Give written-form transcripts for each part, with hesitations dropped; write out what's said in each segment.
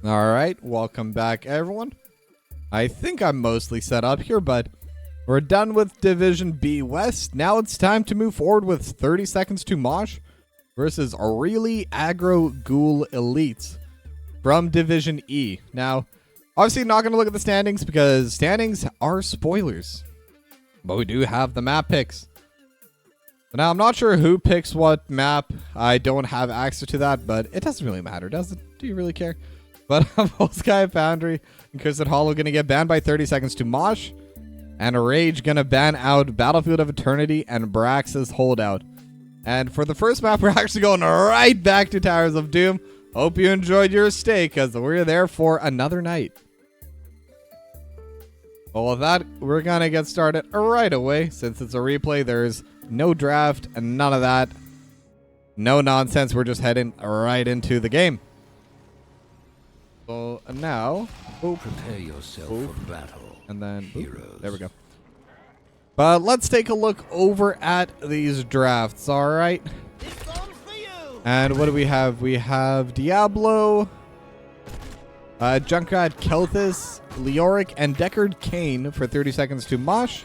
All right, welcome back, everyone. I think I'm mostly set up here, but we're done with Division B West. Now it's time to move forward with 30 seconds to Mosh versus really aggro Ghoul elites from Division E. Now, obviously not going to look at the standings because standings are spoilers, but we do have the map picks. Now, I'm not sure who picks what map. I don't have access to that, but it doesn't really matter, does it? Do you really care? But Sky Foundry and Cursed Hollow going to get banned by 30 seconds to Mosh. And Rage going to ban out Battlefield of Eternity and Brax's Holdout. And for the first map, we're actually going right back to Towers of Doom. Hope you enjoyed your stay, because we're there for another night. Well, with that, we're going to get started right away. Since it's a replay, there's no draft and none of that. No nonsense. We're just heading right into the game. So now, prepare yourself for battle. And then, heroes. There we go. But let's take a look over at these drafts, all right? And what do we have? We have Diablo, Junkrat Kelthus, Leoric, and Deckard Kane for 30 seconds to Mosh.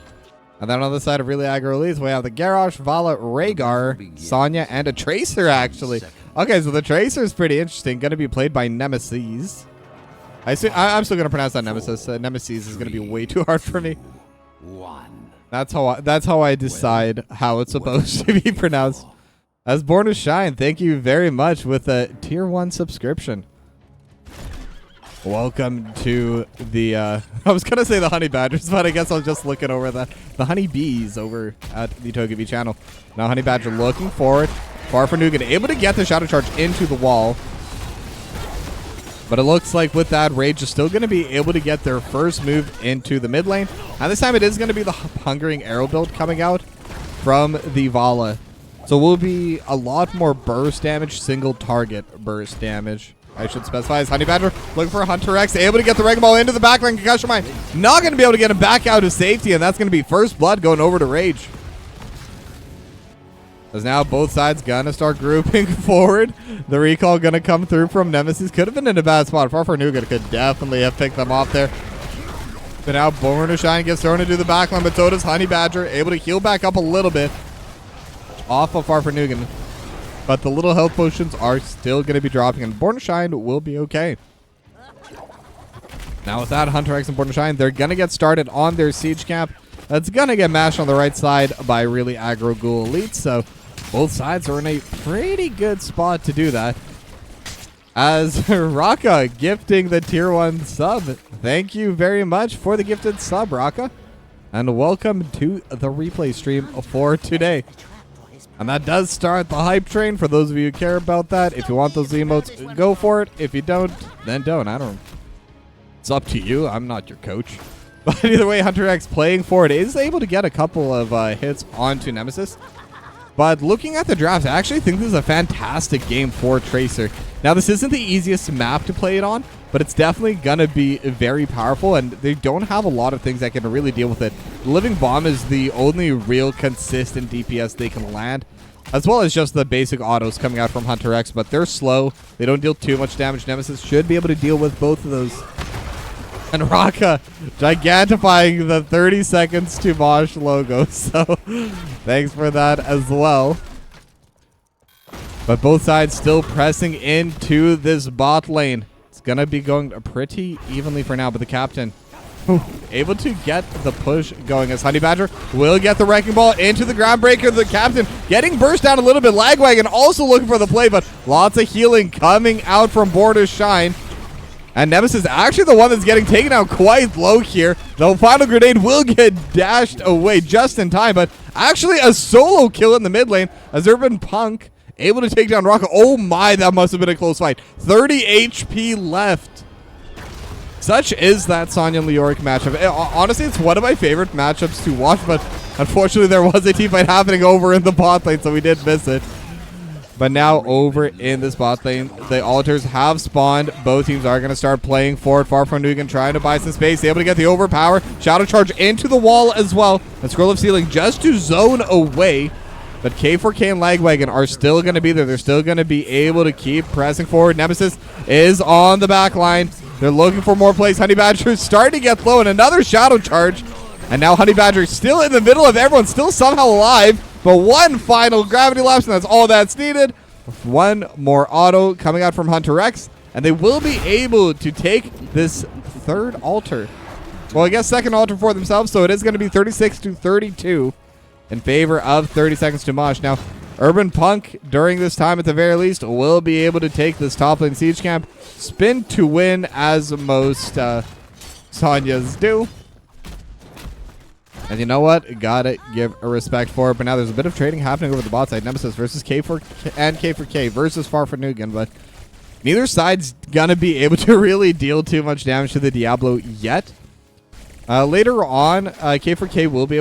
And then on the side of really aggro elites, we have the Garrosh, Vala, Rhaegar, Sonya, and a Tracer, actually. Okay, so the Tracer is pretty interesting. Going to be played by Nemesis. I'm still going to pronounce that Nemesis. Nemesis is going to be way too hard for me. That's how I decide how it's supposed to be pronounced. As Born to Shine, thank you very much with a tier 1 subscription. Welcome to the, I was going to say the Honey Badgers, but I guess I was just looking over the Honey Bees over at the Togepi channel. Now Honey Badger looking forward. Farfanugan able to get the Shadow Charge into the wall. But it looks like with that, Rage is still going to be able to get their first move into the mid lane. And this time it is going to be the Hungering Arrow build coming out from the Vala. So will be a lot more burst damage, single target burst damage. I should specify as Honey Badger looking for Hunter X, able to get the Wrecking Ball into the backline. Concussion Mine not going to be able to get him back out of safety, and that's going to be first blood going over to Rage. As now both sides gonna start grouping forward. The recall gonna come through from Nemesis. Could have been in a bad spot. Farfanugan could definitely have picked them off there. But now Born to Shine gets thrown into the backline, but so does Honey Badger, able to heal back up a little bit off of Farfanugan. But the little health potions are still gonna be dropping, and Born to Shine will be okay. Now with that, Hunter X and Born to Shine, they're gonna get started on their siege camp. That's gonna get mashed on the right side by really aggro Ghoul elites, so both sides are in a pretty good spot to do that. As Raka gifting the tier 1 sub. Thank you very much for the gifted sub, Raka. And welcome to the replay stream for today. And that does start the hype train for those of you who care about that. If you want those emotes, go for it. If you don't, then don't. I don't. It's up to you. I'm not your coach. But either way, Hunter X playing forward is able to get a couple of hits onto Nemesis. But looking at the draft, I actually think this is a fantastic game for Tracer. Now, this isn't the easiest map to play it on, but it's definitely going to be very powerful, and they don't have a lot of things that can really deal with it. Living Bomb is the only real consistent DPS they can land, as well as just the basic autos coming out from Hunter X, but they're slow. They don't deal too much damage. Nemesis should be able to deal with both of those. And Raka gigantifying the 30 seconds to Mosh logo. So thanks for that as well. But both sides still pressing into this bot lane. It's going to be going pretty evenly for now. But the captain able to get the push going as Honey Badger will get the Wrecking Ball into the Groundbreaker. The captain getting burst down a little bit. Lagwagon also looking for the play, but lots of healing coming out from Born to Shine. And Nemesis is actually the one that's getting taken out quite low here. The final grenade will get dashed away just in time, but actually a solo kill in the mid lane as Urban Punk able to take down Rocco. Oh my, that must have been a close fight. 30 HP left. Such is that Sonya and Leoric matchup. Honestly, it's one of my favorite matchups to watch, but unfortunately there was a team fight happening over in the bot lane, so we did miss it. But now over in this bot lane, the altars have spawned. Both teams are going to start playing forward. Farfanugan trying to buy some space. Able to get the overpower. Shadow Charge into the wall as well. And Scroll of Sealing just to zone away But K4K and Lagwagon are still going to be there. They're still going to be able to keep pressing forward. Nemesis is on the back line. They're looking for more plays. Honey Badger is starting to get low, and another shadow charge. And now Honey Badger still in the middle of everyone, still somehow alive. But one final gravity lapse, and that's all that's needed. One more auto coming out from Hunter X, and they will be able to take this third altar. Well, I guess second altar for themselves, so it is going to be 36-32 in favor of 30 Seconds to Mosh. Now, Urban Punk, during this time at the very least, will be able to take this top lane siege camp. Spin to win, as most Sonyas do. And you know what? Gotta give a respect for it. But now there's a bit of trading happening over the bot side. Nemesis versus K4 and K4K versus Farfanugan. But neither side's gonna be able to really deal too much damage to the Diablo yet. Later on, K4K will be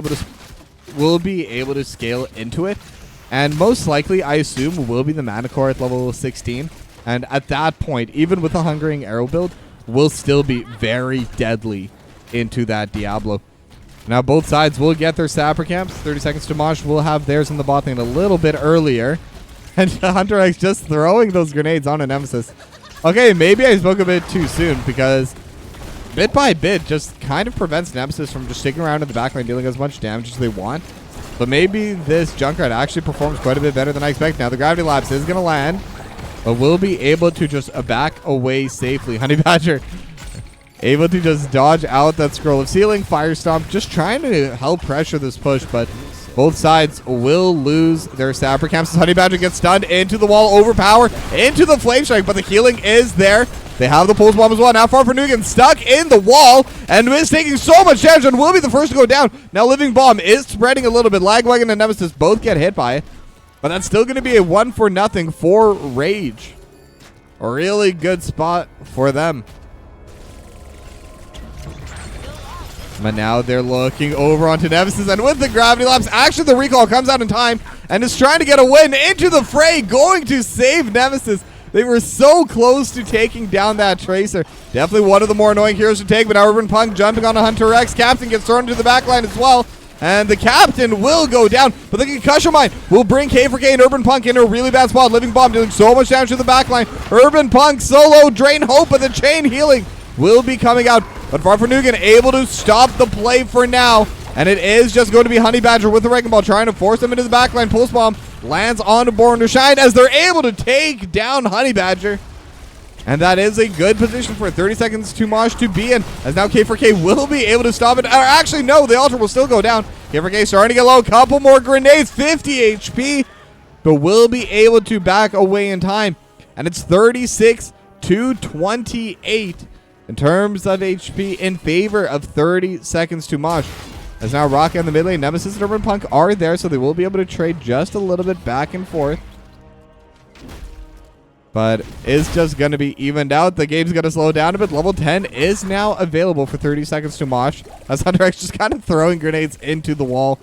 able to scale into it. And most likely, I assume, will be the Mana Core at level 16. And at that point, even with a Hungering Arrow build, will still be very deadly into that Diablo. Now, both sides will get their Sapper Camps. 30 Seconds to Mosh will have theirs in the bot lane a little bit earlier. And Hunter X just throwing those grenades on a Nemesis. Okay, maybe I spoke a bit too soon, because bit by bit just kind of prevents Nemesis from just sticking around in the back lane, dealing as much damage as they want. But maybe this Junkrat actually performs quite a bit better than I expect. Now, the Gravity Lapse is going to land, but we'll be able to just back away safely. Honey Badger able to just dodge out that Scroll of Sealing, Fire Stomp, just trying to help pressure this push, but both sides will lose their Sapper Camps. Honey Badger gets stunned into the wall, overpower, into the Flame Strike, but the healing is there. They have the Pulse Bomb as well. Now Farfanugan stuck in the wall and is taking so much damage and will be the first to go down. Now Living Bomb is spreading a little bit. Lagwagon and Nemesis both get hit by it, but that's still going to be a 1-for-0 for Rage. A really good spot for them. But now they're looking over onto Nemesis, and with the Gravity Lapse, actually the recall comes out in time and is trying to get a win into the fray, going to save Nemesis. They were so close to taking down that Tracer. Definitely one of the more annoying heroes to take, but now Urban Punk jumping on a Hunter X. Captain gets thrown into the back line as well, and the Captain will go down, but the Concussion Mine will bring K4K and Urban Punk into a really bad spot. Living Bomb dealing so much damage to the back line. Urban Punk solo, Drain Hope, but the chain healing will be coming out. But Farfanugan able to stop the play for now. And it is just going to be Honey Badger with the Wrecking Ball trying to force them into the backline. Pulse Bomb lands on Born to Shine as they're able to take down Honey Badger. And that is a good position for 30 Seconds to Mosh to be in, as now K4K will be able to stop it. Or actually, no, the Altar will still go down. K4K starting to get low. Couple more grenades, 50 HP, but will be able to back away in time. And it's 36-28 in terms of HP in favor of 30 Seconds to Mosh. As now Rocket in the mid lane, Nemesis and Urban Punk are there, so they will be able to trade just a little bit back and forth. But it's just going to be evened out. The game's going to slow down a bit. Level 10 is now available for 30 Seconds to Mosh, as Hunter X just kind of throwing grenades into the wall.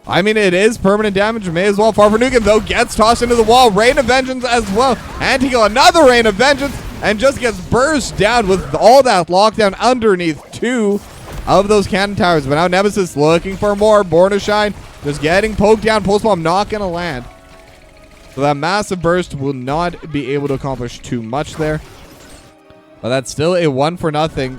I mean, it is permanent damage. May as well. Farfanugan, though, gets tossed into the wall. Rain of Vengeance as well. Anti-Heal, another Rain of Vengeance, and just gets burst down with all that lockdown underneath two of those cannon towers. But now Nemesis looking for more. Born to Shine just getting poked down. Pulse Bomb not going to land. So that massive burst will not be able to accomplish too much there. But that's still a 1-for-0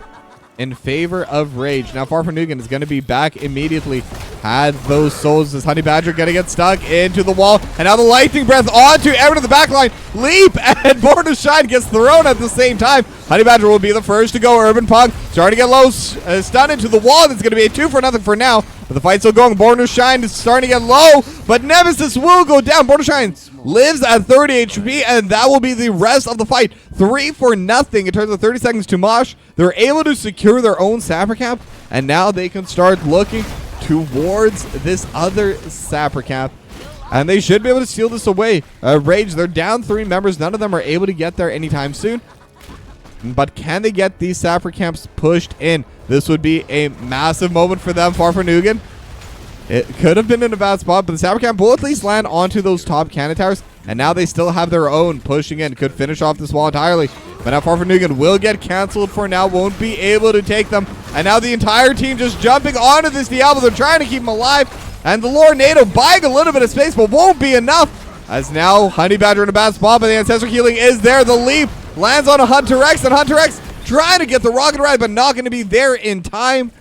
in favor of Rage. Now Farfanugan is going to be back immediately. Had those souls as Honey Badger going to get stuck into the wall. And now the Lightning Breath onto everyone in the back line. Leap, and Born to Shine gets thrown at the same time. Honey Badger will be the first to go. Urban Punk starting to get low, stunned into the wall. It's going to be a 2-for-0 for now. But the fight's still going. Born to Shine is starting to get low, but Nemesis will go down. Born to Shine lives at 30 HP, and that will be the rest of the fight. 3-for-0 in terms of 30 Seconds to Mosh. They're able to secure their own Sapper Cap, and now they can start looking towards this other Sapper Cap. And they should be able to steal this away. Rage, they're down 3 members. None of them are able to get there anytime soon. But can they get these Sapper Camps pushed in? This would be a massive moment for them. Farfanugan, it could have been in a bad spot, but the Sapper Camp will at least land onto those top cannon towers. And now they still have their own pushing in. Could finish off this wall entirely. But now Farfanugan will get canceled for now. Won't be able to take them. And now the entire team just jumping onto this Diablo. They're trying to keep him alive. And the Lornado buying a little bit of space, but won't be enough. As now, Honey Badger in a bad spot, but the Ancestor Healing is there. The leap lands on a Hunter X, and Hunter X trying to get the rocket ride, but not going to be there in time.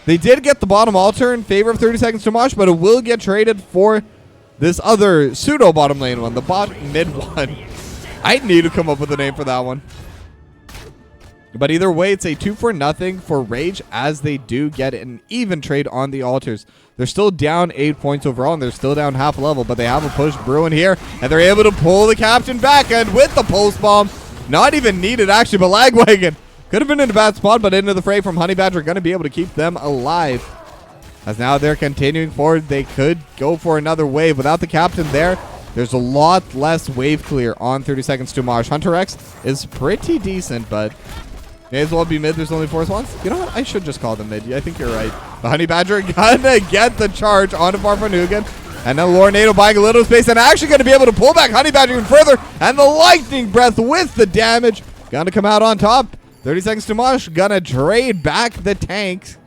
They did get the bottom altar in favor of 30 seconds to Mosh, but it will get traded for this other pseudo bottom lane one, the bot mid one. I need to come up with a name for that one. But either way, it's a 2-for-0 for Rage, as they do get an even trade on the altars. They're still down 8 points overall, and they're still down half level, but they have a push brewing here, and they're able to pull the captain back, and with the pulse bomb, not even needed actually, but Lagwagon could have been in a bad spot, but into the fray from Honey Badger, going to be able to keep them alive. As now they're continuing forward, they could go for another wave. Without the captain there, there's a lot less wave clear on 30 seconds to Mosh. Hunter X is pretty decent, but may as well be mid. There's only 4 spawns. You know what? I should just call them mid. I think you're right. The Honey Badger gonna get the charge onto Farfanugan. And now Lornado buying a little space and actually going to be able to pull back Honey Badger even further. And the Lightning Breath with the damage. Gonna come out on top. 30 seconds to Mosh. Gonna trade back the tanks.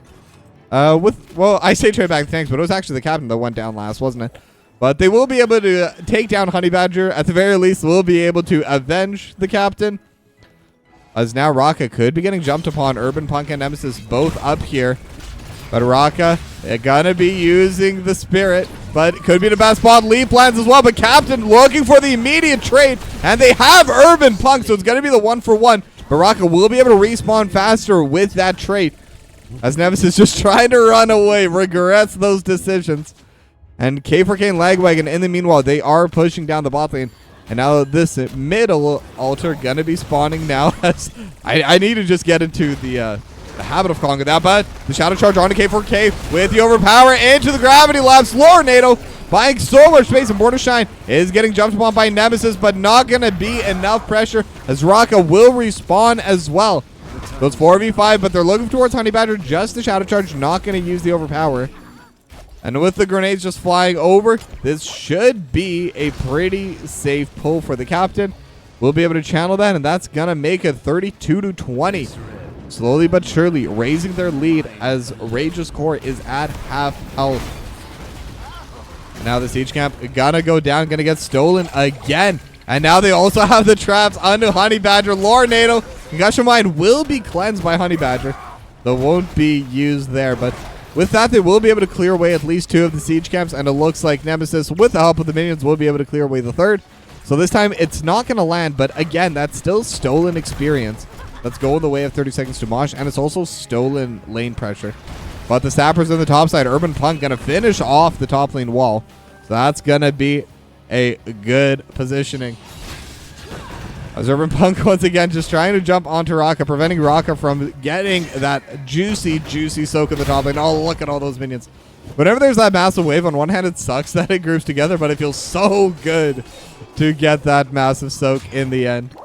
Well, I say trade back the tanks, but it was actually the captain that went down last, wasn't it? But they will be able to take down Honey Badger. At the very least, will be able to avenge the captain. As now Raka could be getting jumped upon. Urban Punk and Nemesis both up here. But Raka, they're going to be using the Spirit. But it could be the best spot. Leap lands as well. But Captain looking for the immediate trade. And they have Urban Punk, so it's going to be the 1-for-1. But Raka will be able to respawn faster with that trade. As Nemesis just trying to run away. Regrets those decisions. And K4K and Lagwagon, in the meanwhile, they are pushing down the bot lane. And now this middle altar gonna be spawning now. As I need to just get into the habit of calling it that, but the Shadow Charge on to K4K with the overpower into the gravity labs. Lornado buying so much space, and Border Shine is getting jumped upon by Nemesis, but not gonna be enough pressure as Raka will respawn as well. So it's 4v5, but they're looking towards Honey Badger. Just the Shadow Charge, not gonna use the overpower. And with the grenades just flying over, this should be a pretty safe pull for the captain. We'll be able to channel that, and that's going to make it 32-20. Slowly but surely raising their lead as Rage's core is at half health. Now the siege camp gonna go down, gonna get stolen again. And now they also have the traps onto Honey Badger. Lornado, Concussion Mine will be cleansed by Honey Badger. That won't be used there, but with that, they will be able to clear away at least 2 of the siege camps, and it looks like Nemesis, with the help of the minions, will be able to clear away the 3rd. So this time, it's not going to land, but again, that's still stolen experience. Let's go in the way of 30 seconds to Mosh, and it's also stolen lane pressure. But the Sappers on the top side, Urban Punk going to finish off the top lane wall. So that's going to be a good positioning. As Urban Punk once again just trying to jump onto Raka, preventing Raka from getting that juicy soak in the top lane. Oh, look at all those minions. Whenever there's that massive wave, on one hand it sucks that it groups together, but it feels so good to get that massive soak in the end.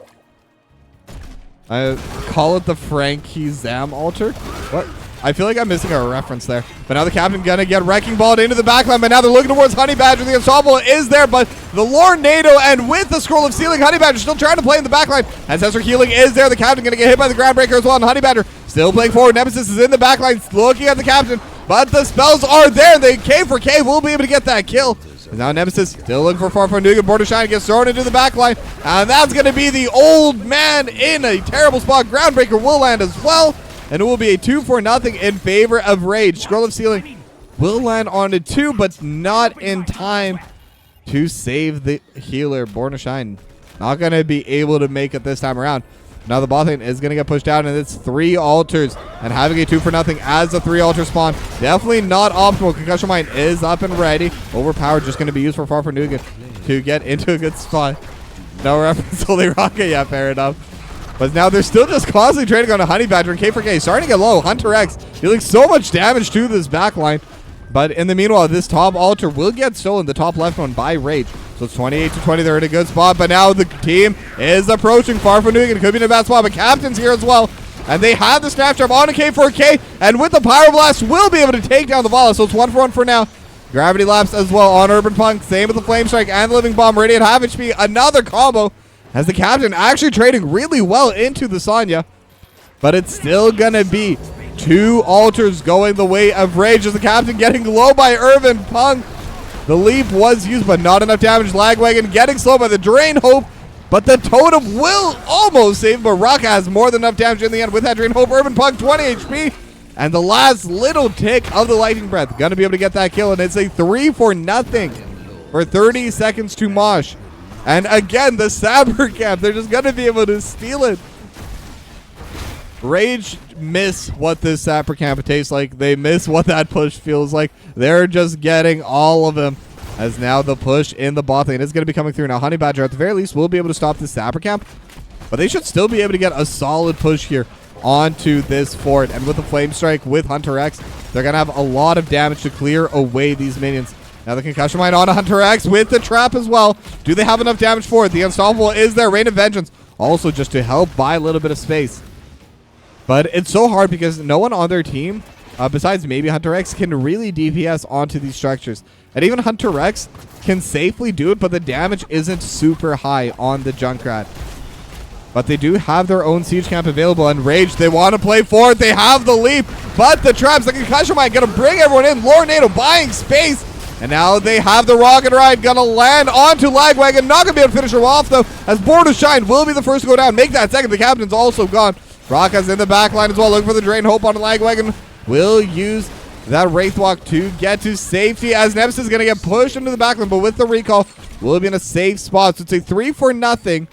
I call it the Frankie Zam altar. What? I feel like I'm missing a reference there. But now the captain gonna get wrecking balled into the backline. But now they're looking towards Honey Badger. The Unstoppable is there, but the Lornado, and with the Scroll of Sealing, Honey Badger still trying to play in the backline. Ancestor Healing is there. The captain gonna get hit by the Groundbreaker as well. And Honey Badger still playing forward. Nemesis is in the backline looking at the captain. But the spells are there. The K4K will be able to get that kill. And now Nemesis still looking for Farfanugan. Border Shine gets thrown into the backline. And that's gonna be the old man in a terrible spot. Groundbreaker will land as well. And it will be a 2-for-0 in favor of Rage. Scroll of Sealing will land on it 2, but not in time to save the healer. Born to Shine not going to be able to make it this time around. Now the bot lane is going to get pushed out, and it's 3 altars. And having a 2-for-0 as the 3 altar spawn, definitely not optimal. Concussion Mine is up and ready. Overpowered just going to be used for Farfanugan to get into a good spot. No reference, only Rocket. Yeah, fair enough. But now they're still just constantly trading on a Honey Badger, and K4K starting to get low. Hunter X dealing so much damage to this backline. But in the meanwhile, this top altar will get stolen, the top left one, by Rage. So it's 28-20. They're in a good spot. But now the team is approaching Farfanugan. Could be in a bad spot, but Captain's here as well. And they have the Snap Trap on a K4K. And with the Pyro Blast, will be able to take down the Vala. So it's 1-for-1 for now. Gravity Lapse as well on Urban Punk. Same with the Flame Strike and the Living Bomb. Radiant half HP. Another combo. As the captain actually trading really well into the Sonya. But it's still going to be 2 altars going the way of Rage as the captain getting low by Irvin Punk. The leap was used, but not enough damage. Lagwagon getting slow by the Drain Hope, but the totem will almost save, but Raka has more than enough damage in the end with that Drain Hope. Irvin Punk, 20 HP, and the last little tick of the Lightning Breath. Gonna be able to get that kill, and it's a 3-0 for 30 seconds to Mosh. And again, the Saber Camp, they're just gonna be able to steal it. Rage miss what this Sapper Camp tastes like. They miss what that push feels like. They're just getting all of them. As now the push in the bot lane is going to be coming through. Now Honey Badger at the very least will be able to stop the Sapper Camp. But they should still be able to get a solid push here onto this fort. And with the Flame Strike with Hunter X, they're going to have a lot of damage to clear away these minions. Now the Concussion Mine on Hunter X with the trap as well. Do they have enough damage for it? The Unstoppable is there. Rain of Vengeance also just to help buy a little bit of space. But it's so hard because no one on their team, besides maybe Hunter X, can really DPS onto these structures. And even Hunter X can safely do it, but the damage isn't super high on the Junkrat. But they do have their own siege camp available, and Rage, they want to play forward. They have the leap, but the traps, the Concussion Mine, going to bring everyone in. Lornado buying space, and now they have the Rocket Ride, going to land onto Lagwagon. Not going to be able to finish her off, though, as Board of Shine will be the first to go down. Make that second. The captain's also gone. Raka's in the back line as well, looking for the Drain Hope on the Lagwagon. Will use that Wraithwalk to get to safety as Nemesis is going to get pushed into the back line, but with the recall, will be in a safe spot. So it's a 3-0.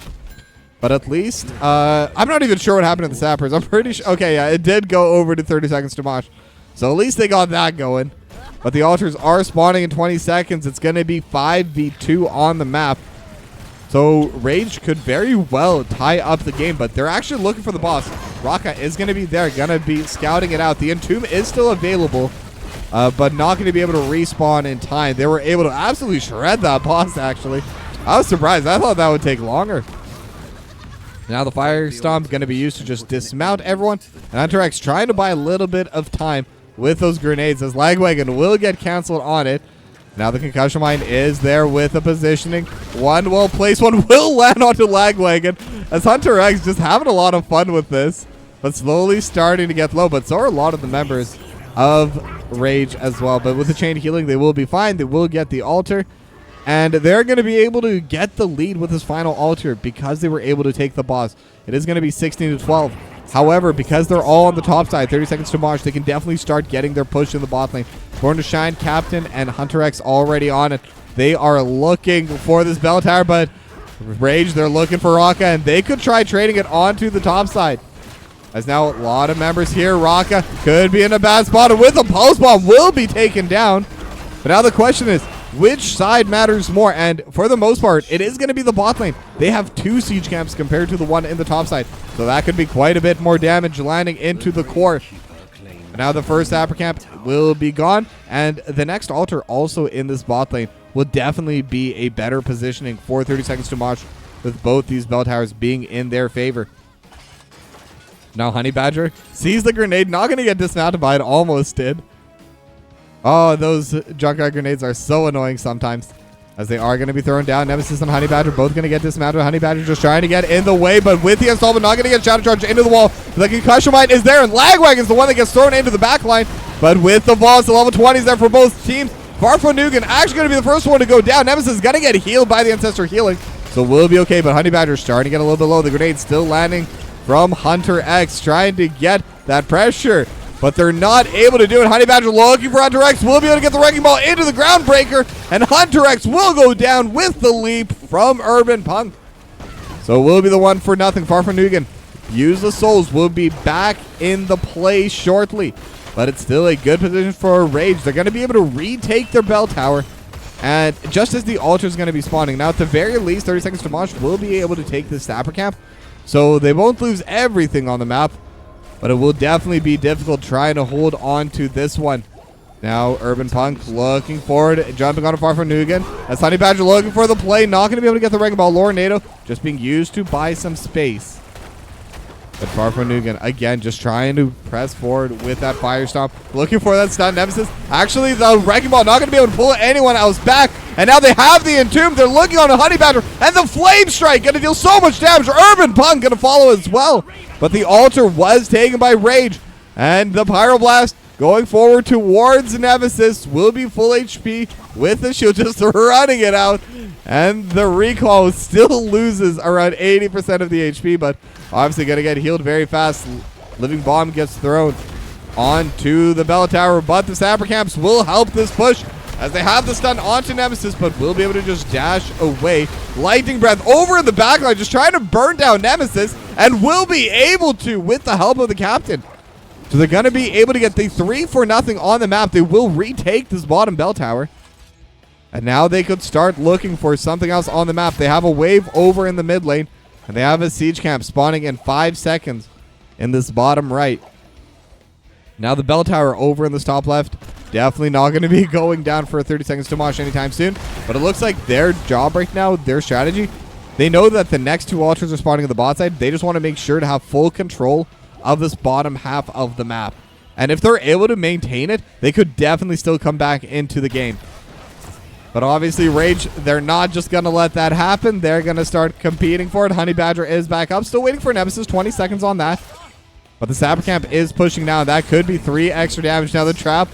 But at least, I'm not even sure what happened to the Sappers. I'm pretty sure. Okay, yeah, it did go over to 30 seconds to Mosh. So at least they got that going. But the altars are spawning in 20 seconds. It's going to be 5v2 on the map. So Rage could very well tie up the game, but they're actually looking for the boss. Raka is going to be there, going to be scouting it out. The Entomb is still available, but not going to be able to respawn in time. They were able to absolutely shred that boss, actually. I was surprised. I thought that would take longer. Now the Fire Stomp going to be used to just dismount everyone. And Hunter X trying to buy a little bit of time with those grenades as Lagwagon will get canceled on it. Now the Concussion Mine is there with the positioning. One well placed, one will land onto Lagwagon as Hunter X just having a lot of fun with this, but slowly starting to get low. But so are a lot of the members of Rage as well. But with the chain healing, they will be fine. They will get the altar, and they're going to be able to get the lead with this final altar because they were able to take the boss. It is going to be 16-12. However, because they're all on the top side, 30 seconds to Mosh, they can definitely start getting their push in the bot lane. Born to Shine, Captain, and Hunter X already on it. They are looking for this bell tower, but Rage, they're looking for Raka, and they could try trading it onto the top side. As now a lot of members here. Raka could be in a bad spot, and with a pulse bomb will be taken down. But now the question is, which side matters more? And for the most part, it is going to be the bot lane. They have 2 siege camps compared to the one in the top side. So that could be quite a bit more damage landing into the core. Now the first Sapper Camp will be gone. And the next altar also in this bot lane will definitely be a better positioning for 30 seconds to Mosh, with both these bell towers being in their favor. Now Honey Badger sees the grenade. Not going to get dismounted by it. Almost did. Oh, those Junkrat grenades are so annoying sometimes, as they are going to be thrown down. Nemesis and Honey Badger both going to get dismounted. Honey Badger just trying to get in the way, but with the installment, not going to get Shadow Charge into the wall. The Concussion Mine is there, and Lagwagon is the one that gets thrown into the back line. But with the balls, the level 20s there for both teams. Farfanugan actually going to be the first one to go down. Nemesis is going to get healed by the Ancestor healing, so we'll be okay. But Honey Badger starting to get a little bit low. The grenade still landing from Hunter X, trying to get that pressure, but they're not able to do it. Honey Badger looking for Hunter X. Will be able to get the Wrecking Ball into the Groundbreaker, and Hunter X will go down with the leap from Urban Punk. So will be the 1-0. Farfanugan, use the souls, will be back in the play shortly, but it's still a good position for Rage. They're going to be able to retake their bell tower, and just as the altar is going to be spawning. Now at the very least, 30 seconds to Mosh will be able to take the Sapper Camp, so they won't lose everything on the map. But it will definitely be difficult trying to hold on to this one. Now, Urban Punk looking forward, jumping on a Farfanugan. As Honey Badger looking for the play. Not going to be able to get the Wrecking Ball. Lornado just being used to buy some space. But Farfanugan, again, just trying to press forward with that Fire Stomp. Looking for that stun. Nemesis. Actually, the Wrecking Ball not going to be able to pull anyone else back. And now they have the Entomb. They're looking on a Honey Badger. And the Flame Strike going to deal so much damage. Urban Punk going to follow as well. But the altar was taken by Rage. And the Pyroblast going forward towards Nemesis will be full HP with the shield, just running it out. And the recall still loses around 80% of the HP, but obviously going to get healed very fast. Living Bomb gets thrown onto the bell tower, but the Sapper Camps will help this push as they have the stun onto Nemesis, but will be able to just dash away. Lightning Breath over in the backline, just trying to burn down Nemesis, and will be able to with the help of the captain. So they're going to be able to get the 3-0 on the map. They will retake this bottom bell tower. And now they could start looking for something else on the map. They have a wave over in the mid lane, and they have a siege camp spawning in 5 seconds in this bottom right. Now the bell tower over in this top left, definitely not going to be going down for 30 seconds to Mosh anytime soon. But it looks like their job right now, their strategy, they know that the next 2 altars are spawning on the bot side. They just want to make sure to have full control of this bottom half of the map. And if they're able to maintain it, they could definitely still come back into the game. But obviously, Rage, they're not just going to let that happen. They're going to start competing for it. Honey Badger is back up. Still waiting for Nemesis. 20 seconds on that. But the Sapper Camp is pushing now. That could be 3 extra damage. Now the trap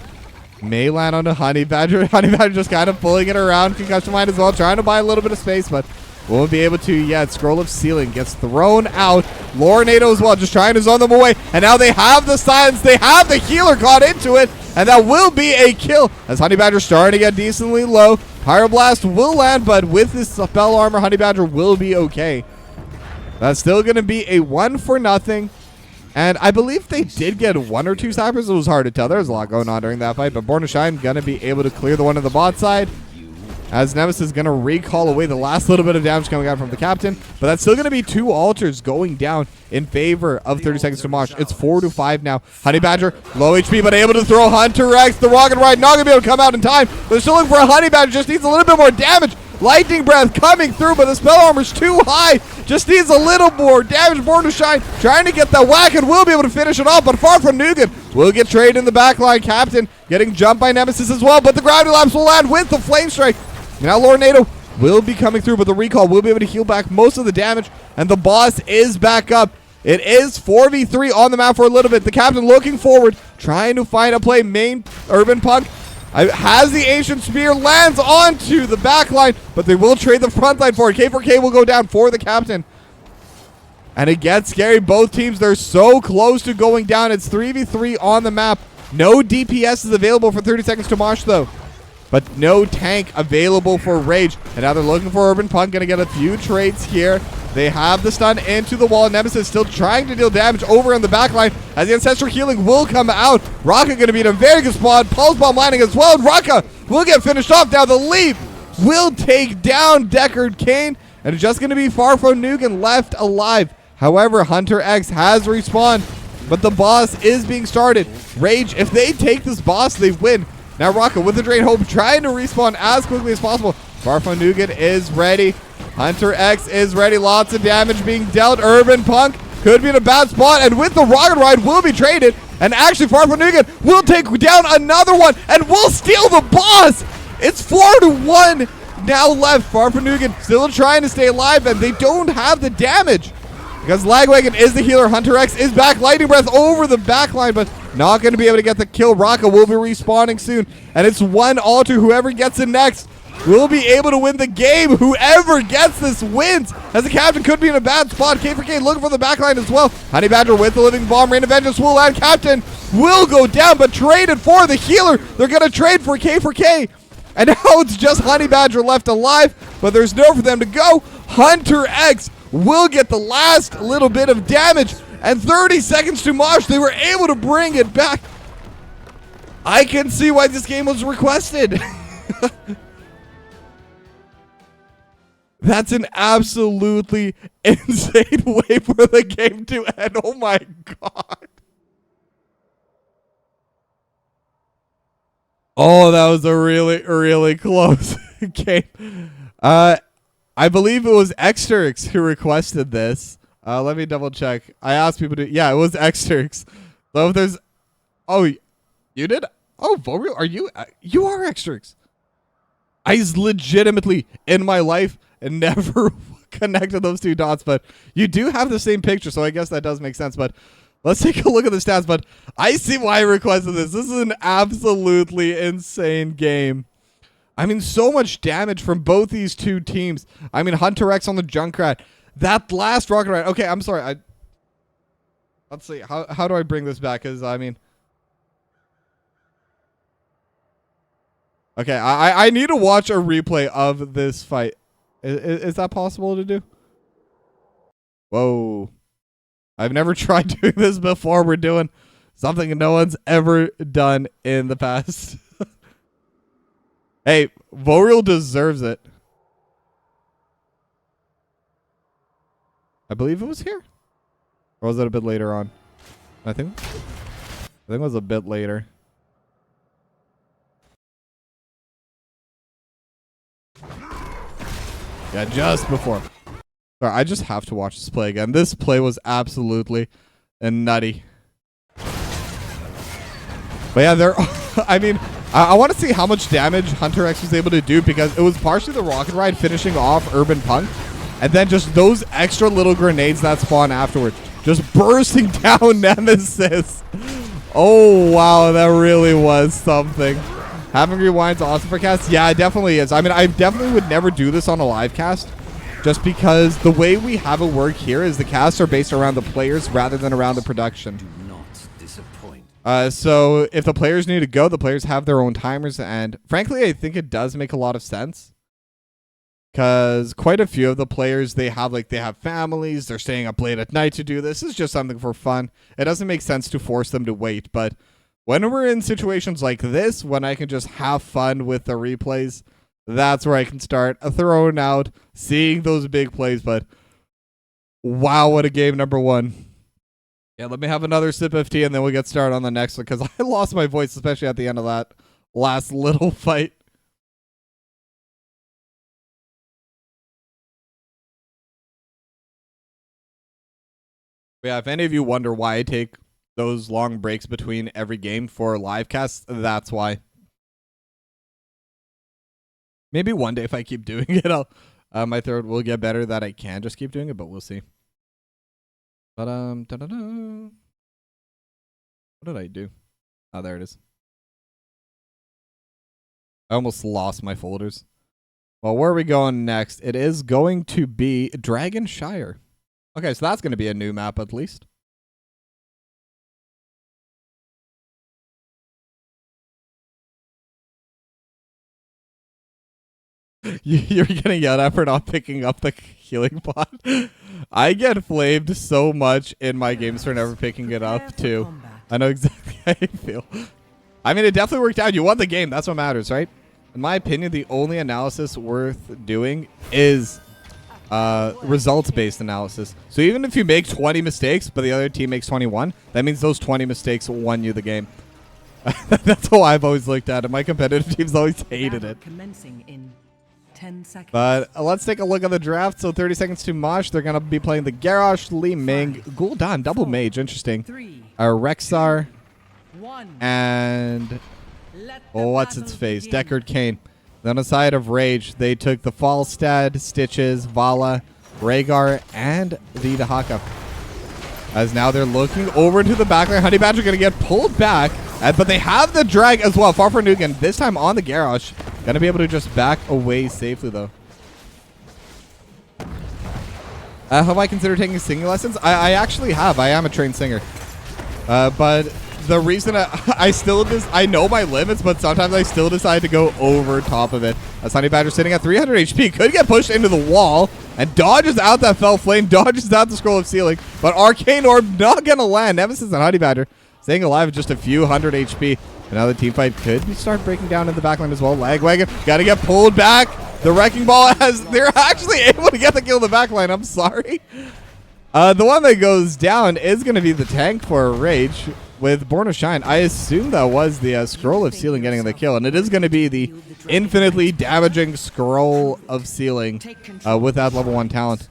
may land on the Honey Badger. Honey Badger just kind of pulling it around. Concussion Mine as well. Trying to buy a little bit of space, but won't be able to yet. Scroll of Sealing gets thrown out. Lornado as well. Just trying to zone them away. And now they have the silence. They have the healer caught into it. And that will be a kill as Honey Badger starting to get decently low. Pyroblast will land, but with this spell armor, Honey Badger will be okay. That's still going to be a 1-0. And I believe they did get 1 or 2 snipers. It was hard to tell. There's a lot going on during that fight. But Born to Shine going to be able to clear the one on the bot side. As Nemesis is going to recall away the last little bit of damage coming out from the captain. But that's still going to be 2 altars going down in favor of 30 seconds to Mosh. It's 4-5 now. Honey Badger, low HP, but able to throw Hunter X. The Rocket Ride not going to be able to come out in time. They're still looking for a Honey Badger. Just needs a little bit more damage. Lightning Breath coming through, but the spell armor's too high. Just needs a little more damage. Born to Shine trying to get that whack and will be able to finish it off, but far from Nugan. Will get traded in the backline. Captain getting jumped by Nemesis as well, but the Gravity Lapse will land with the Flame Strike. Now Lornado will be coming through, but the recall will be able to heal back most of the damage, and the boss is back up. It is 4v3 on the map for a little bit. The captain looking forward, trying to find a play. Main Urban Punk has the Ancient Spear, lands onto the back line, but they will trade the front line for it. K4K will go down for the captain. And it gets scary. Both teams, they're so close to going down. It's 3v3 on the map. No DPS is available for 30 seconds to Mosh, though. But no tank available for Rage. And now they're looking for Urban Punk. Going to get a few trades here. They have the stun into the wall. Nemesis still trying to deal damage over in the backline as the Ancestral Healing will come out. Raka going to be in a very good spot. Pulse Bomb landing as well. And Raka will get finished off. Now the leap will take down Deckard Cain. And it's just going to be far from Nugan left alive. However, Hunter X has respawned. But the boss is being started. Rage, if they take this boss, they win. Now Raka with the Drain Hope trying to respawn as quickly as possible. Farfo Nugan is ready. Hunter X is ready. Lots of damage being dealt. Urban Punk could be in a bad spot. And with the Rocket Ride will be traded. And actually Farfo Nugan will take down another one and will steal the boss. It's 4-1 now left. Farfo Nugan still trying to stay alive, and they don't have the damage. Because Lagwagon is the healer. Hunter X is back. Lightning Breath over the backline, but not going to be able to get the kill. Raka will be respawning soon. And it's 1 altar. Whoever gets it next will be able to win the game. Whoever gets this wins. As the captain could be in a bad spot. K4K looking for the backline as well. Honey Badger with the Living Bomb. Rain of Vengeance will land. Captain will go down, but traded for the healer. They're going to trade for K4K. And now it's just Honey Badger left alive, but there's nowhere for them to go. Hunter X will get the last little bit of damage, and 30 seconds to Mosh. They were able to bring it back. I can see why this game was requested. That's an absolutely insane way for the game to end. Oh my god. Oh, that was a really, really close game. I believe it was Xterx who requested this. Let me double check. I asked people to. Yeah, it was Xterx. So if there's. Oh, you did? Oh, for real? Are you? You are Xterx. I legitimately in my life and never connected those two dots, but you do have the same picture, so I guess that does make sense. But Let's take a look at the stats, but I see why I requested this. This is an absolutely insane game. I mean, so much damage from both these two teams. I mean, Hunter X on the Junkrat. That last rocket ride. Okay, I'm sorry. Let's see. How do I bring this back? Because, I mean... Okay, I need to watch a replay of this fight. Is that possible to do? Whoa. I've never tried doing this before. We're doing something no one's ever done in the past. Hey, Vorial deserves it. I believe it was here. Or was it a bit later on? I think it was a bit later. Yeah, just before. Sorry, I just have to watch this play again. This play was absolutely nutty. But yeah, there. I mean, I want to see how much damage Hunter X was able to do, because it was partially the rocket ride finishing off Urban Punk, and then just those extra little grenades that spawn afterward, just bursting down Nemesis. Oh wow, that really was something. Having rewinds awesome for cast? Yeah, it definitely is. I mean, I definitely would never do this on a live cast, just because the way we have it work here is the casts are based around the players rather than around the production. Do not disappoint. So if the players need to go, the players have their own timers, and frankly, I think it does make a lot of sense, because quite a few of the players, they have families, they're staying up late at night to do this. It's just something for fun. It doesn't make sense to force them to wait, but when we're in situations like this, when I can just have fun with the replays, that's where I can start throwing out, seeing those big plays. But wow, what a game, number one. Yeah, let me have another sip of tea and then we'll get started on the next one, because I lost my voice, especially at the end of that last little fight. But yeah, if any of you wonder why I take those long breaks between every game for live casts, that's why. Maybe one day if I keep doing it, my throat will get better, that I can just keep doing it, but we'll see. But what did I do? Oh, there it is. I almost lost my folders. Well, where are we going next? It is going to be Dragonshire. Okay, so that's going to be a new map at least. You're getting yelled at for not picking up the healing pot. I get flamed so much in my games for never picking it up too. I know exactly how you feel. I mean, it definitely worked out. You won the game. That's what matters, right? In my opinion, the only analysis worth doing is results-based analysis. So even if you make 20 mistakes, but the other team makes 21, that means those 20 mistakes won you the game. That's how I've always looked at it. My competitive teams always hated it. But let's take a look at the draft. So 30 seconds to Mosh. They're going to be playing the Garrosh, Li Ming, Ghoul, double mage. Interesting. Rexar. And what's its face? Deckard Cain. Then on the side of Rage, they took the Falstad, Stitches, Vala, Rhaegar, and the Dahaka. As now they're looking over to the backline. Honey Badger going to get pulled back. But they have the drag as well. Far from Nugan. This time on the Garrosh. Going to be able to just back away safely, though. Have I considered taking singing lessons? I actually have. I am a trained singer. But the reason I know my limits, but sometimes I still decide to go over top of it. As Honey Badger sitting at 300 HP. Could get pushed into the wall. And dodges out that Fell Flame. Dodges out the Scroll of Sealing. But Arcane Orb not going to land. Nemesis and Honey Badger staying alive with just a few hundred HP. And now the team fight could start breaking down in the backline as well. Lagwagon got to get pulled back. The Wrecking Ball has... They're actually able to get the kill in the backline. I'm sorry. The one that goes down is going to be the tank for Rage with Born of Shine. I assume that was the Scroll of Sealing getting the kill. And it is going to be the infinitely damaging Scroll of Sealing with that level 1 talent.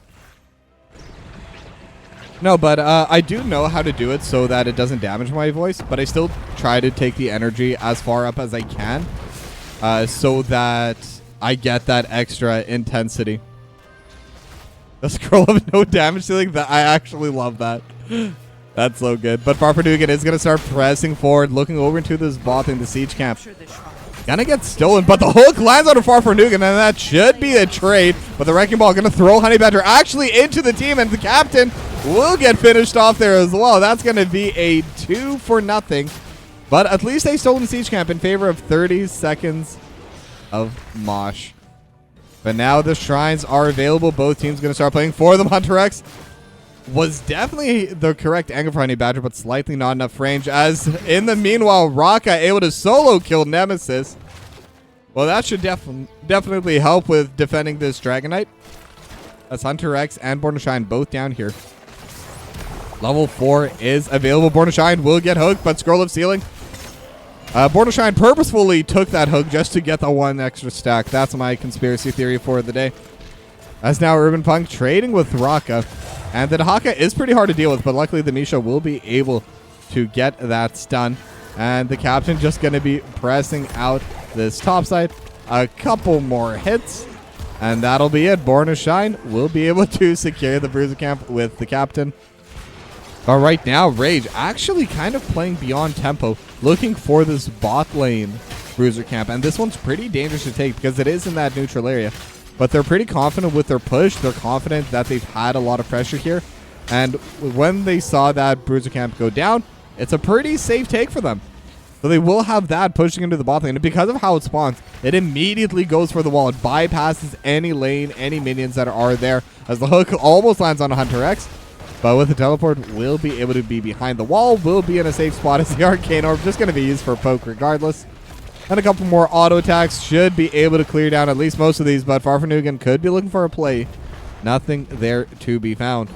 No, but I do know how to do it so that it doesn't damage my voice, but I still try to take the energy as far up as I can so that I get that extra intensity. The Scroll of No Damage Ceiling, I actually love that. That's so good. But Farfanugan is going to start pressing forward, looking over into this bot in the siege camp. Gonna get stolen, but the hook lands on a Farfanugan, and that should be a trade. But the Wrecking Ball gonna throw Honey Badger actually into the team, and the captain will get finished off there as well. That's gonna be a 2-0. But at least they stolen siege camp in favor of 30 seconds of Mosh. But now the shrines are available. Both teams gonna start playing for them. Hunter X was definitely the correct angle for Honey Badger, but slightly not enough range. As in the meanwhile, Raka able to solo kill Nemesis. Well, that should definitely help with defending this Dragon Knight. As Hunter X and Born to Shine both down here. Level 4 is available. Born to Shine will get hooked, but Scroll of Sealing. Born to Shine purposefully took that hook just to get the one extra stack. That's my conspiracy theory for the day. As now Urban Punk trading with Raka. And the Dahaka is pretty hard to deal with, but luckily the Misha will be able to get that stun. And the captain just going to be pressing out this top side. A couple more hits, and that'll be it. Born to Shine will be able to secure the Bruiser Camp with the captain. But right now, Rage actually kind of playing beyond tempo, looking for this bot lane Bruiser Camp. And this one's pretty dangerous to take because it is in that neutral area. But they're pretty confident with their push. They're confident that they've had a lot of pressure here. And when they saw that Bruiser Camp go down, it's a pretty safe take for them. So they will have that pushing into the bot lane. And because of how it spawns, it immediately goes for the wall. It bypasses any lane, any minions that are there. As the hook almost lands on Hunter X. But with the teleport, will be able to be behind the wall. Will be in a safe spot as the Arcane Orb just going to be used for a poke regardless. And a couple more auto attacks should be able to clear down at least most of these, but Farfanugan could be looking for a play. Nothing there to be found.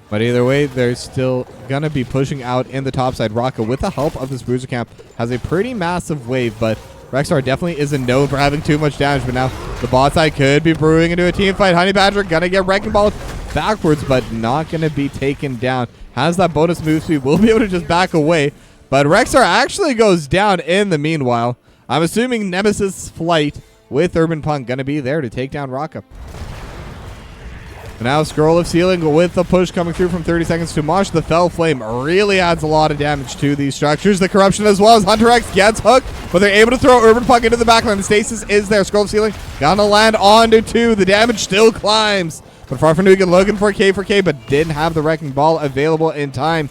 But either way, they're still going to be pushing out in the top side. Raka, with the help of this Bruiser Camp, has a pretty massive wave, but Rexar definitely isn't known for having too much damage. But now the bot side could be brewing into a team fight. Honey Badger going to get Wrecking Ball backwards, but not going to be taken down. Has that bonus move speed, will be able to just back away. But Rexar actually goes down in the meanwhile. I'm assuming Nemesis Flight with Urban Punk going to be there to take down Raka. Now Scroll of Sealing with the push coming through from 30 seconds to Mosh. The Fell Flame really adds a lot of damage to these structures. The Corruption as well as Hunter X gets hooked, but they're able to throw Urban Punk into the backline. The stasis is there. Scroll of Sealing gonna land onto 2. The damage still climbs. But Farfanugan looking for K4K, but didn't have the Wrecking Ball available in time.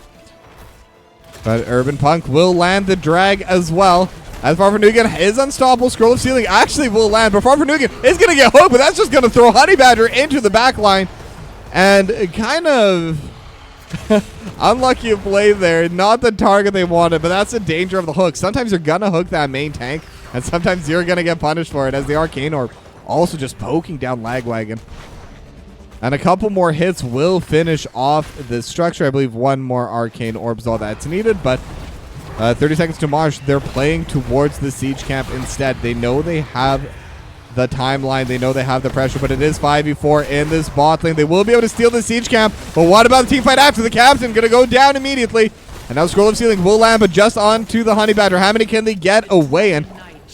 But Urban Punk will land the drag as well. As Farfanugan is unstoppable. Scroll of Sealing actually will land, but Farfanugan is going to get hooked, but that's just going to throw Honey Badger into the back line. And kind of unlucky play there. Not the target they wanted, but that's the danger of the hook. Sometimes you're going to hook that main tank, and sometimes you're going to get punished for it, as the Arcane Orb also just poking down Lagwagon. And a couple more hits will finish off this structure. I believe one more Arcane Orb's all that's needed, but 30 seconds to Mosh. They're playing towards the siege camp instead. They know they have the timeline. They know they have the pressure, but it is 5v4 in this bot lane. They will be able to steal the siege camp, but what about the team fight after? The captain going to go down immediately. And now Scroll of Sealing will land, but just onto the Honey Badger. How many can they get away? And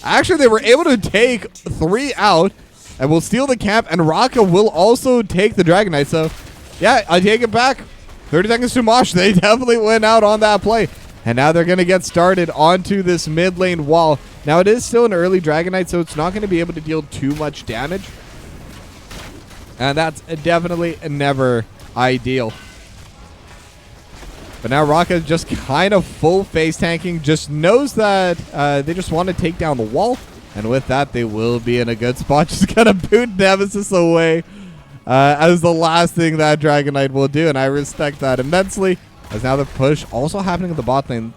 actually, they were able to take 3 out. And we'll steal the camp, and Raka will also take the Dragon Knight. So, yeah, I take it back. 30 seconds to Mosh. They definitely went out on that play. And now they're going to get started onto this mid lane wall. Now, it is still an early Dragon Knight, so it's not going to be able to deal too much damage. And that's definitely never ideal. But now Raka is just kind of full face tanking. Just knows that they just want to take down the wall. And with that, they will be in a good spot. Just going to boot Nemesis away as the last thing that Dragon Knight will do. And I respect that immensely. As now the push also happening in the bot lane.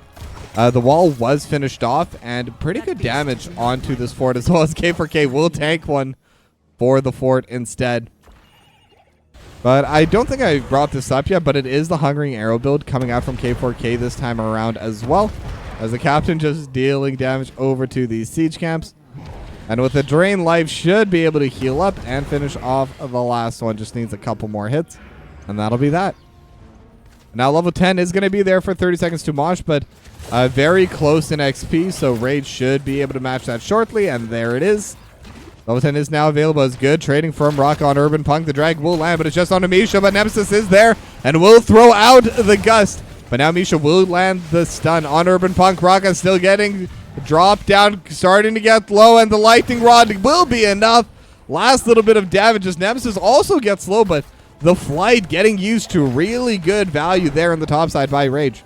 The wall was finished off. And pretty good damage onto this fort, as well as K4K will tank one for the fort instead. But I don't think I brought this up yet, but it is the Hungering Arrow build coming out from K4K this time around as well. As the captain just dealing damage over to these siege camps. And with the Drain Life, should be able to heal up and finish off the last one. Just needs a couple more hits. And that'll be that. Now level 10 is going to be there for 30 seconds to Mosh, but very close in XP. So Rage should be able to match that shortly. And there it is. Level 10 is now available as good. Trading from Rock on Urban Punk. The drag will land, but it's just on Misha. But Nemesis is there and will throw out the gust. But now Misha will land the stun on Urban Punk. Rocka still getting dropped down, starting to get low, and the lightning rod will be enough. Last little bit of damage as Nemesis also gets low, but the flight getting used to really good value there on the top side by Rage.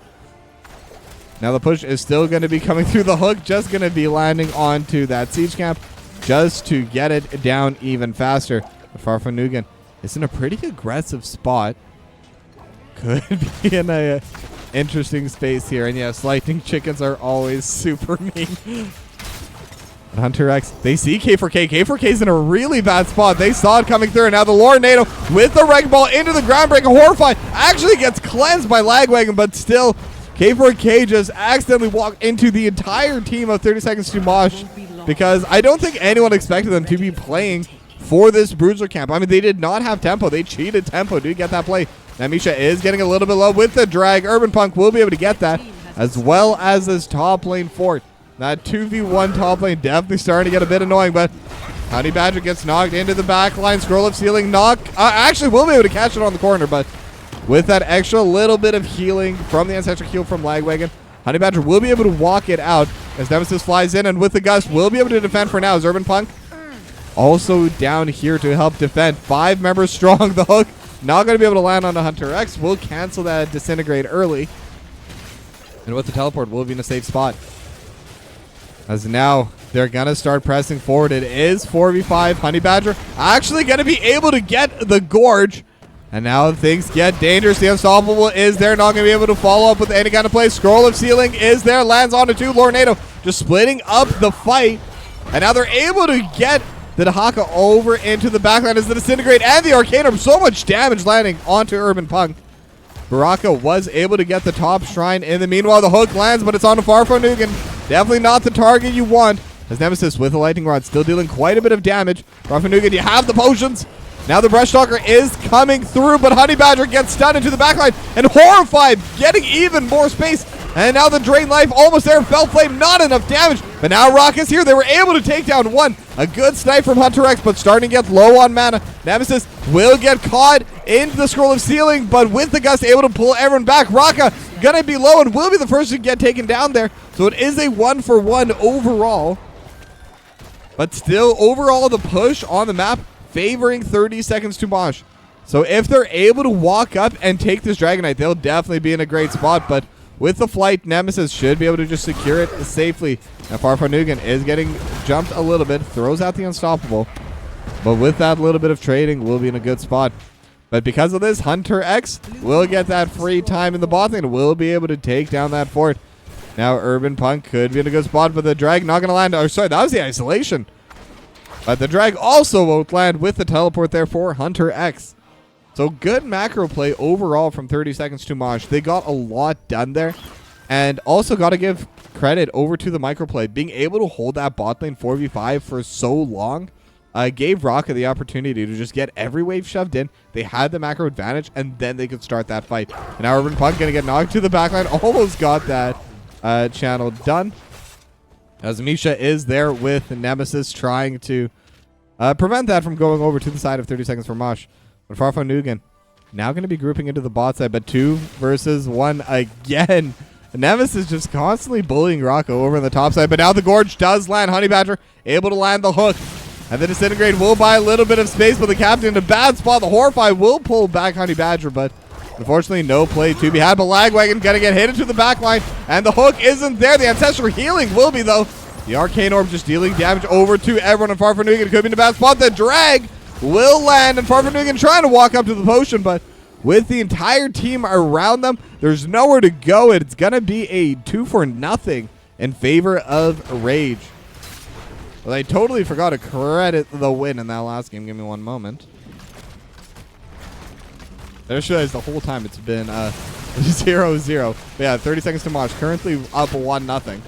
Now the push is still going to be coming through the hook, just going to be landing onto that siege camp just to get it down even faster. But Farfanugan is in a pretty aggressive spot. Could be in a interesting space here. And yes, lightning chickens are always super mean. Hunter X, they see K4K. K4K is in a really bad spot. They saw it coming through. And now the Lornado with the Wreck Ball into the groundbreaker. Horrified actually gets cleansed by Lagwagon, but still K4K just accidentally walked into the entire team of 30 Seconds to Mosh, because I don't think anyone expected them to be playing for this Bruiser camp. I mean, they did not have tempo. They cheated tempo to get that play. Now Misha is getting a little bit low with the drag. Urban Punk will be able to get that, as well as this top lane fort. That 2v1 top lane definitely starting to get a bit annoying, but Honey Badger gets knocked into the back line. Scroll of Ceiling knock. Actually will be able to catch it on the corner, but with that extra little bit of healing from the Ancestral Heal from Lagwagon, Honey Badger will be able to walk it out as Nemesis flies in, and with the gust will be able to defend for now as Urban Punk also down here to help defend. 5 members strong. The hook not going to be able to land on the Hunter X. Will cancel that disintegrate early, and with the teleport will be in a safe spot. As now they're going to start pressing forward. It is 4v5. Honey Badger actually going to be able to get the Gorge. And now things get dangerous. The Unstoppable is there. Not going to be able to follow up with any kind of play. Scroll of Ceiling is there. Lands onto 2. Lornado just splitting up the fight. And now they're able to get the Dahaka over into the backline as the Disintegrate and the Arcane Orb. So much damage landing onto Urban Punk. Baraka was able to get the top shrine in the meanwhile. The hook lands, but it's on to Farfanugan. Definitely not the target you want. As Nemesis with the Lightning Rod still dealing quite a bit of damage. Farfanugan, you have the potions. Now the Brush Stalker is coming through, but Honey Badger gets stunned into the backline, and Horrified getting even more space. And now the Drain Life almost there. Fell Flame, not enough damage. But now Rock is here. They were able to take down one. A good snipe from Hunter X, but starting to get low on mana. Nemesis will get caught into the Scroll of Ceiling, but with the Gust able to pull everyone back. Raka gonna be low and will be the first to get taken down there. So it is a 1-for-1 overall. But still, overall, the push on the map favoring 30 Seconds to Mosh. So if they're able to walk up and take this Dragonite, they'll definitely be in a great spot. But with the flight, Nemesis should be able to just secure it safely. And Farfanugan is getting jumped a little bit, throws out the Unstoppable. But with that little bit of trading, we'll be in a good spot. But because of this, Hunter X will get that free time in the bot lane and will be able to take down that fort. Now Urban Punk could be in a good spot, but the drag not going to land. Oh, sorry, that was the isolation. But the drag also won't land with the teleport there for Hunter X. So good macro play overall from 30 Seconds to Mosh. They got a lot done there. And also got to give credit over to the microplay. Being able to hold that bot lane 4v5 for so long gave Raka the opportunity to just get every wave shoved in. They had the macro advantage, and then they could start that fight. And now Urban Punk going to get knocked to the backline. Almost got that channel done. As Misha is there with Nemesis trying to prevent that from going over to the side of 30 Seconds for Mosh. But Farfanugan now going to be grouping into the bot side, but 2 versus 1 again. Nemesis is just constantly bullying Rocco over on the top side, but now the Gorge does land. Honey Badger able to land the hook. And the Disintegrate will buy a little bit of space, but the Captain in a bad spot. The Horrify will pull back Honey Badger, but unfortunately no play to be had. But Lagwagon going to get hit into the back line, and the hook isn't there. The Ancestral Healing will be, though. The Arcane Orb just dealing damage over to everyone, and Farfanugan could be in a bad spot. The drag will land, and Farfanugan trying to walk up to the potion, but with the entire team around them, there's nowhere to go. It's going to be a 2-for-0 in favor of Rage. Well, I totally forgot to credit the win in that last game. Give me one moment. I just realized the whole time it's been 0-0. But yeah, 30 Seconds to Mosh. Currently up 1-0.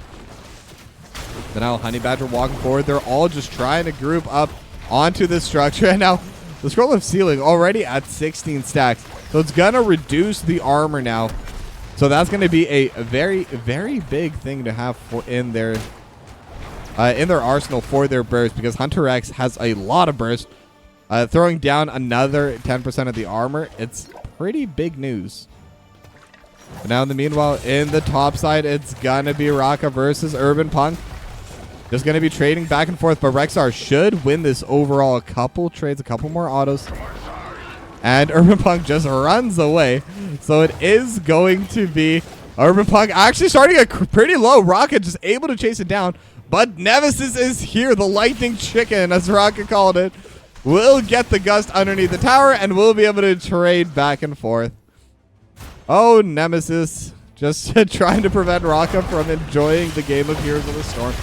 But now Honey Badger walking forward. They're all just trying to group up onto this structure. And now the Scroll of Ceiling already at 16 stacks. So it's going to reduce the armor now. So that's going to be a very, very big thing to have in their in their arsenal for their burst, because Hunter X has a lot of burst. Throwing down another 10% of the armor, it's pretty big news. But now in the meanwhile, in the top side, it's gonna be Raka versus Urban Punk. Just gonna be trading back and forth, but Rexar should win this overall. A couple trades, a couple more autos. And Urban Punk just runs away. So it is going to be Urban Punk actually starting at pretty low. Rocket just able to chase it down. But Nemesis is here, the lightning chicken, as Rocket called it. Will get the gust underneath the tower, and we'll be able to trade back and forth. Oh, Nemesis just trying to prevent Rocket from enjoying the game of Heroes of the Storm.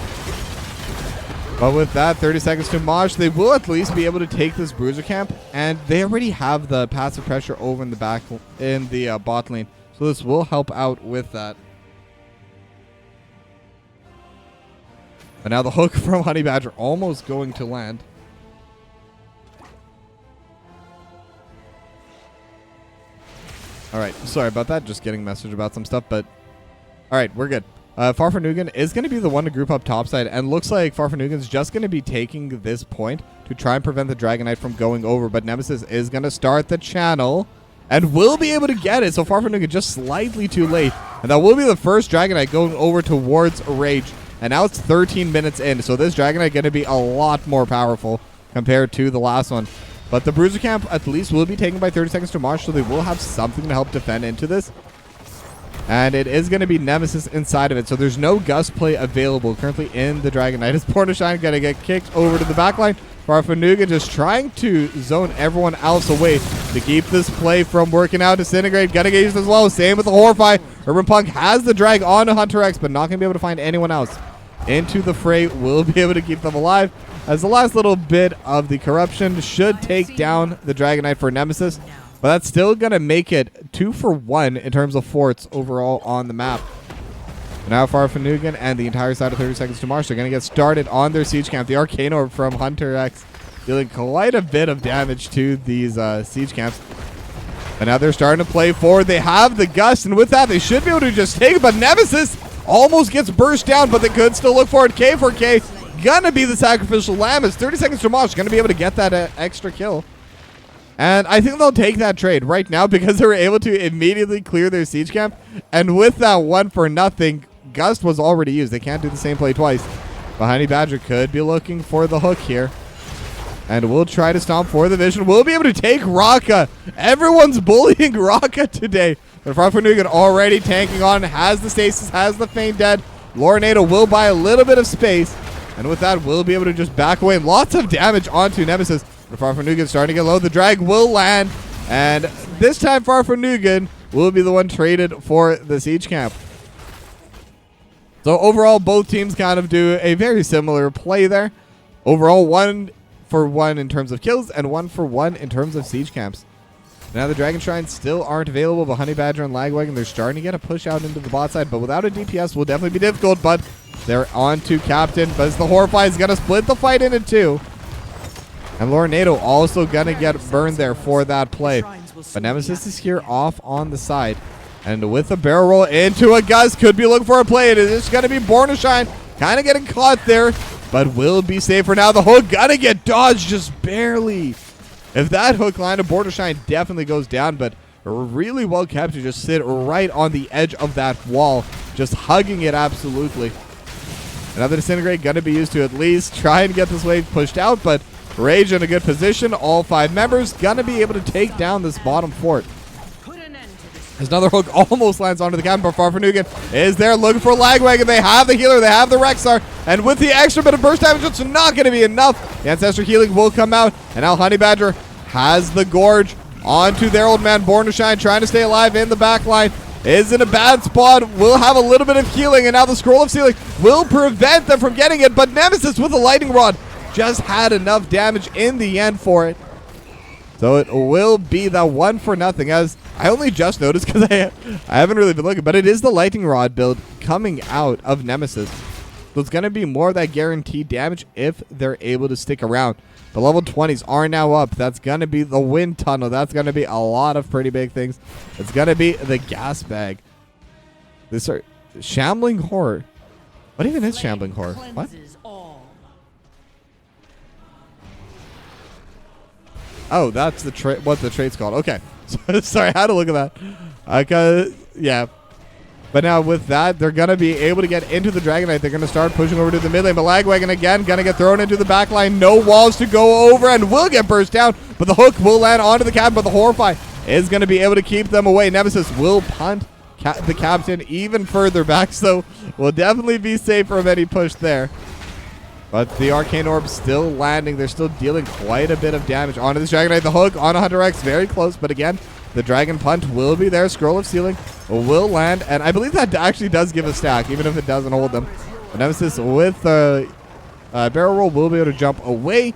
But with that, 30 seconds to Mosh, they will at least be able to take this bruiser camp, and they already have the passive pressure over in the back in the bot lane, so this will help out with that. But now the hook from Honey Badger almost going to land. All right, sorry about that. Just getting a message about some stuff, but all right, we're good. Farfanugan is going to be the one to group up topside, and looks like Farfanugan's just going to be taking this point to try and prevent the Dragon Knight from going over, but Nemesis is going to start the channel and will be able to get it, so Farfanugan just slightly too late, and that will be the first Dragon Knight going over towards Rage, and now it's 13 minutes in, so this Dragon Knight going to be a lot more powerful compared to the last one. But the Bruiser Camp at least will be taken by 30 seconds to Mosh, so they will have something to help defend into this. And it is going to be Nemesis inside of it, so there's no Gust play available currently in the Dragon Knight. As Portashine going to get kicked over to the backline. Farfanuga just trying to zone everyone else away to keep this play from working out. Disintegrate, going to get used as well. Same with the Horrify. Urban Punk has the drag on Hunter X, but not going to be able to find anyone else into the fray. Will be able to keep them alive, as the last little bit of the corruption should take down the Dragon Knight for Nemesis. But that's still going to make it 2 for 1 in terms of forts overall on the map. And now Farfanugan and the entire side of 30 seconds to Marsh are going to get started on their siege camp. The Arcane Orb from Hunter X dealing quite a bit of damage to these siege camps. And now they're starting to play forward. They have the Gust, and with that, they should be able to just take it. But Nemesis almost gets burst down, but they could still look for it. K4K gonna be the sacrificial lamb, as 30 seconds to Mosh gonna be able to get that extra kill. And I think they'll take that trade right now, because they were able to immediately clear their siege camp. And with that 1-for-0, Gust was already used. They can't do the same play twice. But Honey Badger could be looking for the hook here. And we'll try to stomp for the vision. We'll be able to take Raka. Everyone's bullying Raka today. But Farfanugan already tanking on, has the stasis, has the feint dead. Lornado will buy a little bit of space. And with that, we'll be able to just back away. Lots of damage onto Nemesis. But Farfanugan starting to get low. The drag will land. And this time, Farfanugan will be the one traded for the siege camp. So overall, both teams kind of do a very similar play there. Overall, 1-for-1 in terms of kills and 1-for-1 in terms of siege camps. Now the Dragon Shrines still aren't available, but Honey Badger and Lagwagon, they're starting to get a push out into the bot side, but without a DPS will definitely be difficult. But they're on to Captain, but as the Horrify is going to split the fight into two. And Lornado also going to get burned there for that play. But Nemesis is here off on the side. And with a barrel roll into a Gust, could be looking for a play. It is going to be Born to Shine, kind of getting caught there, but will be safe for now. The hook going to get dodged just barely. If that hook line of Border Shine definitely goes down, but really well kept to just sit right on the edge of that wall, just hugging it absolutely. Another Disintegrate going to be used to at least try and get this wave pushed out, but Rage in a good position. All 5 members going to be able to take down this bottom fort. As another hook almost lands onto the cabin, but Farfanugan is there looking for Lagwagon. They have the healer, they have the Rexar, and with the extra bit of burst damage, it's not going to be enough. The Ancestor healing will come out, and now Honey Badger has the Gorge onto their old man, Born to Shine, trying to stay alive in the back line. Is in a bad spot, will have a little bit of healing, and now the Scroll of Sealing will prevent them from getting it, but Nemesis with a Lightning Rod just had enough damage in the end for it. So it will be the 1-for-0, as I only just noticed because I haven't really been looking, but it is the Lightning Rod build coming out of Nemesis. So it's going to be more of that guaranteed damage if they're able to stick around. The level 20s are now up. That's going to be the Wind Tunnel. That's going to be a lot of pretty big things. It's going to be the Gas Bag. This are Shambling Horror. What even is Shambling Horror? What? Oh, that's the trait. What the trait's called? Okay. Sorry, I had to look at that. Yeah. But now with that, they're going to be able to get into the Dragonite. They're going to start pushing over to the mid lane. But Lagwagon again, going to get thrown into the back line. No walls to go over and will get burst down. But the hook will land onto the Captain. But the Horrify is going to be able to keep them away. Nemesis will punt the Captain even further back. So we'll definitely be safe from any push there. But the Arcane Orb still landing. They're still dealing quite a bit of damage onto this Dragonite. The hook on a Hunter X, very close. But again, the Dragon Punt will be there. Scroll of Sealing will land. And I believe that actually does give a stack, even if it doesn't hold them. But Nemesis with the barrel roll will be able to jump away.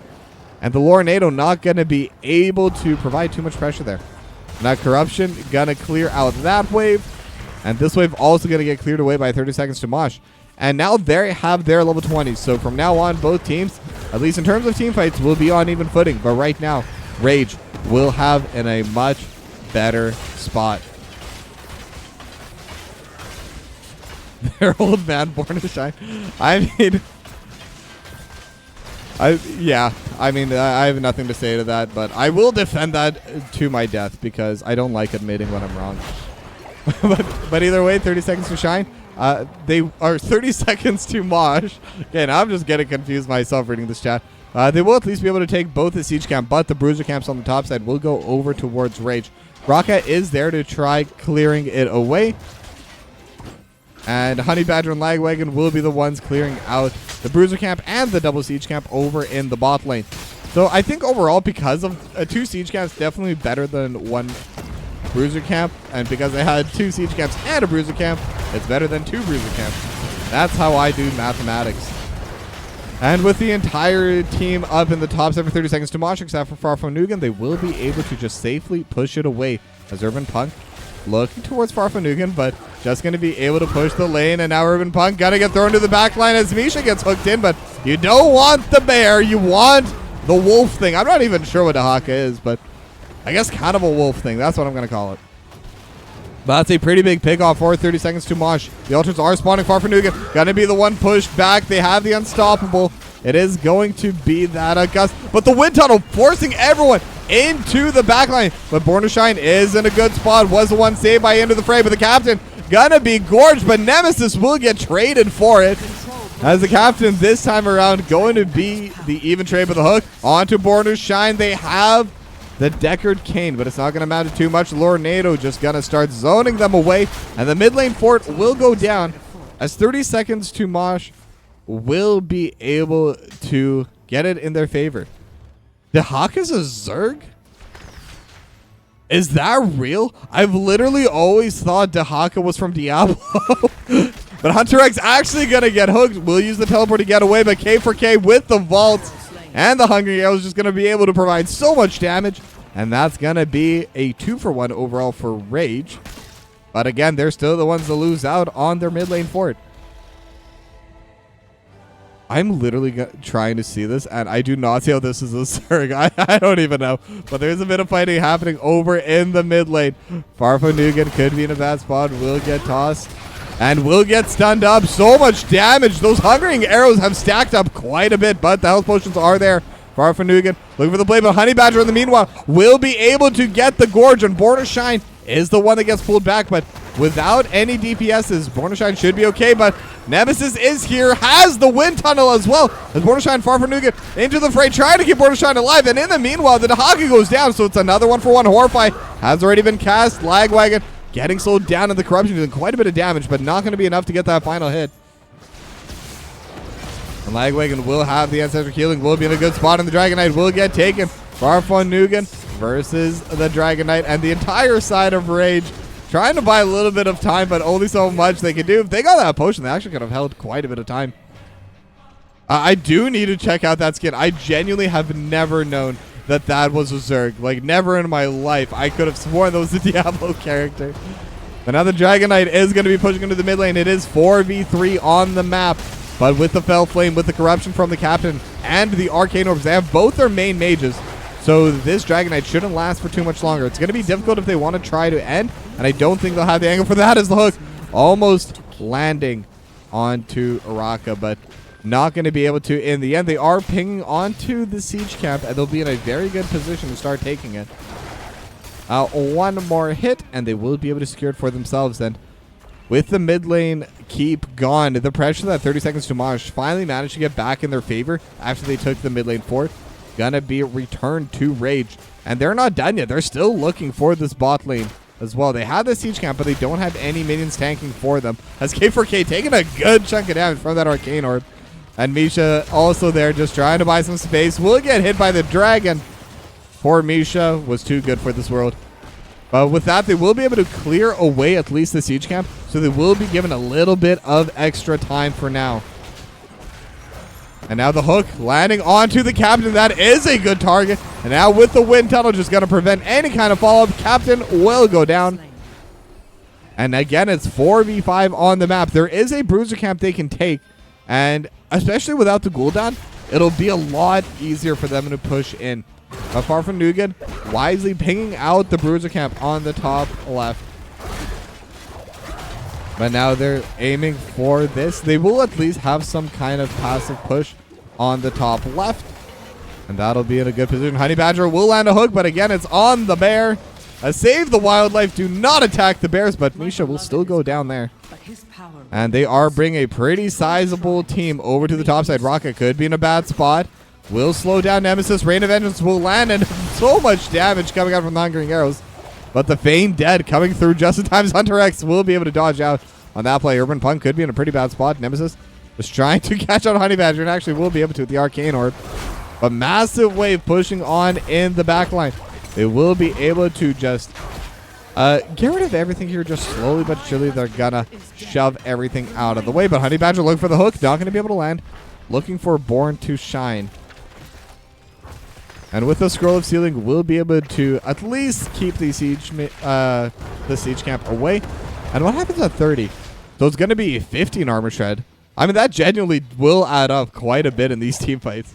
And the Lornado not going to be able to provide too much pressure there. Now Corruption going to clear out that wave. And this wave also going to get cleared away by 30 seconds to Mosh. And now they have their level 20s. So from now on, both teams, at least in terms of team fights, will be on even footing. But right now, Rage will have in a much better spot. Their old man born to shine. I mean, I have nothing to say to that, but I will defend that to my death because I don't like admitting when I'm wrong. but either way, 30 seconds to shine. They are 30 seconds to Mosh. Again, I'm just getting confused myself reading this chat. They will at least be able to take both the siege camp, but the bruiser camps on the top side will go over towards Rage. Raka is there to try clearing it away. And Honey Badger and Lagwagon will be the ones clearing out the bruiser camp and the double siege camp over in the bot lane. So I think overall, because of two siege camps, definitely better than one bruiser camp. And because they had two siege camps and a bruiser camp, it's better than two bruiser camps. That's how I do mathematics. And with the entire team up in the top side for 30 seconds to Mosh, except for Farfanugan, they will be able to just safely push it away as Urban Punk looking towards Farfanugan, but just going to be able to push the lane. And now Urban Punk got to get thrown to the back line as Misha gets hooked in, but you don't want the bear. You want the wolf thing. I'm not even sure what Dahaka is, but I guess kind of a wolf thing. That's what I'm going to call it. But that's a pretty big pickoff for 30 seconds to Mosh. The Ultras are spawning Farfanugan. Gonna be the one pushed back. They have the Unstoppable. It is going to be that Gus. But the Wind Tunnel forcing everyone into the backline. But Born to Shine is in a good spot. Was the one saved by End of the Fray. But the Captain gonna be gorged. But Nemesis will get traded for it. As the Captain this time around going to be the even trade with the hook. Onto Born to Shine. They have the Deckard Cane, but it's not going to matter too much. Lornado just going to start zoning them away, and the mid lane fort will go down as 30 seconds to Mosh will be able to get it in their favor. Dahaka's a Zerg? Is that real? I've literally always thought Dahaka was from Diablo. But Hunter X actually going to get hooked. We'll use the teleport to get away, but K4K with the vault and the Hungry Arrow is just going to be able to provide so much damage. And that's going to be a 2-for-1 overall for Rage. But again, they're still the ones to lose out on their mid lane fort. I'm literally trying to see this, and I do not see how this is a Zerg. I don't even know. But there's a bit of fighting happening over in the mid lane. Farfanugan could be in a bad spot, will get tossed, and will get stunned up. So much damage. Those Hungering Arrows have stacked up quite a bit, but the health potions are there. Farfanugan looking for the play, but Honey Badger in the meanwhile will be able to get the Gorge, and Born to Shine is the one that gets pulled back, but without any DPSs, Born to Shine should be okay. But Nemesis is here, has the Wind Tunnel as well, as Born to Shine, Farfanugan into the fray, trying to keep Born to Shine alive, and in the meanwhile, the Dahaka goes down, so it's another 1-for-1. Horrify has already been cast. Lagwagon getting slowed down in the Corruption, doing quite a bit of damage, but not going to be enough to get that final hit. And Lagwagon will have the Ancestral Healing, will be in a good spot, and the Dragon Knight will get taken. Farfanugan versus the Dragon Knight, and the entire side of Rage trying to buy a little bit of time, but only so much they can do. If they got that potion, they actually could have held quite a bit of time. I do need to check out that skin. I genuinely have never known that that was a Zerg. Like, never in my life. I could have sworn that was a Diablo character. But now the Dragon Knight is going to be pushing into the mid lane. It is 4v3 on the map. But with the Fell Flame, with the Corruption from the Captain, and the Arcane Orbs, they have both their main mages. So this Dragon Knight shouldn't last for too much longer. It's going to be difficult if they want to try to end, and I don't think they'll have the angle for that as the hook almost landing onto Araka. But not going to be able to in the end. They are pinging onto the siege camp, and they'll be in a very good position to start taking it. One more hit, and they will be able to secure it for themselves. And with the mid lane keep gone, the pressure that 30 seconds to Mosh finally managed to get back in their favor after they took the mid lane fort. Gonna be returned to Rage. And they're not done yet. They're still looking for this bot lane as well. They have the siege camp, but they don't have any minions tanking for them. As K4K taking a good chunk of damage from that arcane orb. And Misha also there just trying to buy some space. Will get hit by the dragon. Poor Misha was too good for this world. But with that, they will be able to clear away at least the siege camp. So they will be given a little bit of extra time for now. And now the hook landing onto the captain. That is a good target. And now with the wind tunnel just going to prevent any kind of follow-up. Captain will go down. And again, it's 4v5 on the map. There is a bruiser camp they can take. And especially without the Ghoul down, it'll be a lot easier for them to push in. But far from Nugan, wisely pinging out the bruiser camp on the top left. But now they're aiming for this. They will at least have some kind of passive push on the top left. And that'll be in a good position. Honey Badger will land a hook, but again, it's on the bear. Save the wildlife. Do not attack the bears, but Misha will still go down there. And they are bringing a pretty sizable team over to the top side. Rocket could be in a bad spot. Will slow down Nemesis. Rain of Vengeance will land, and so much damage coming out from the Hungering Arrows. But the Feign Dead coming through just in time. Hunter X will be able to dodge out on that play. Urban Punk could be in a pretty bad spot. Nemesis just trying to catch out Honey Badger, and actually will be able to with the Arcane Orb. But massive wave pushing on in the back line. They will be able to just get rid of everything here just slowly but surely. They're gonna shove everything out of the way. But Honey Badger looking for the hook. Not going to be able to land. Looking for Born to Shine. And with the Scroll of Sealing, we'll be able to at least keep the siege camp away. And what happens at 30? So it's going to be 15 armor shred. I mean, that genuinely will add up quite a bit in these team fights.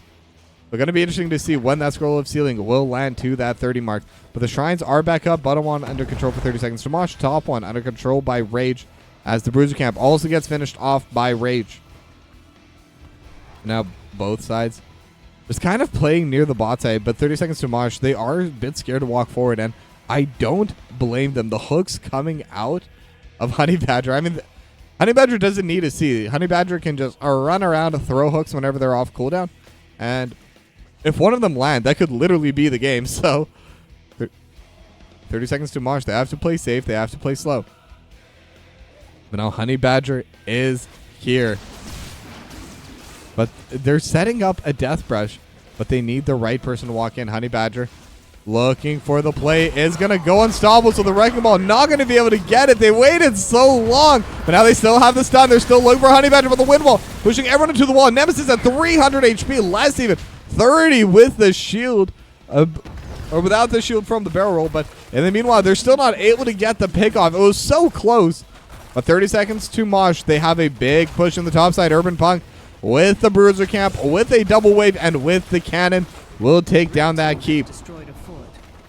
It's going to be interesting to see when that Scroll of Sealing will land to that 30 mark. But the shrines are back up. Bottom one under control for 30 seconds to Mosh. Top one under control by Rage. As the Bruiser camp also gets finished off by Rage. Now both sides just kind of playing near the bot side, but 30 seconds to Mosh, they are a bit scared to walk forward, and I don't blame them. The hooks coming out of Honey Badger. I mean, Honey Badger doesn't need a C. Honey Badger can just run around and throw hooks whenever they're off cooldown, and if one of them land, that could literally be the game. So 30 seconds to Mosh. They have to play safe. They have to play slow. But now Honey Badger is here. But they're setting up a death brush, but they need the right person to walk in. Honey Badger looking for the play is going to go unstoppable, so the Wrecking Ball not going to be able to get it. They waited so long, but now they still have the stun. They're still looking for Honey Badger for the wind wall, pushing everyone into the wall. Nemesis at 300 HP, less even. 30 with the shield, or without the shield from the barrel roll, but in the meanwhile, they're still not able to get the pick off. It was so close. But 30 seconds to Mosh. They have a big push in the top side. Urban Punk with the Bruiser camp, with a double wave, and with the cannon, will take down that keep.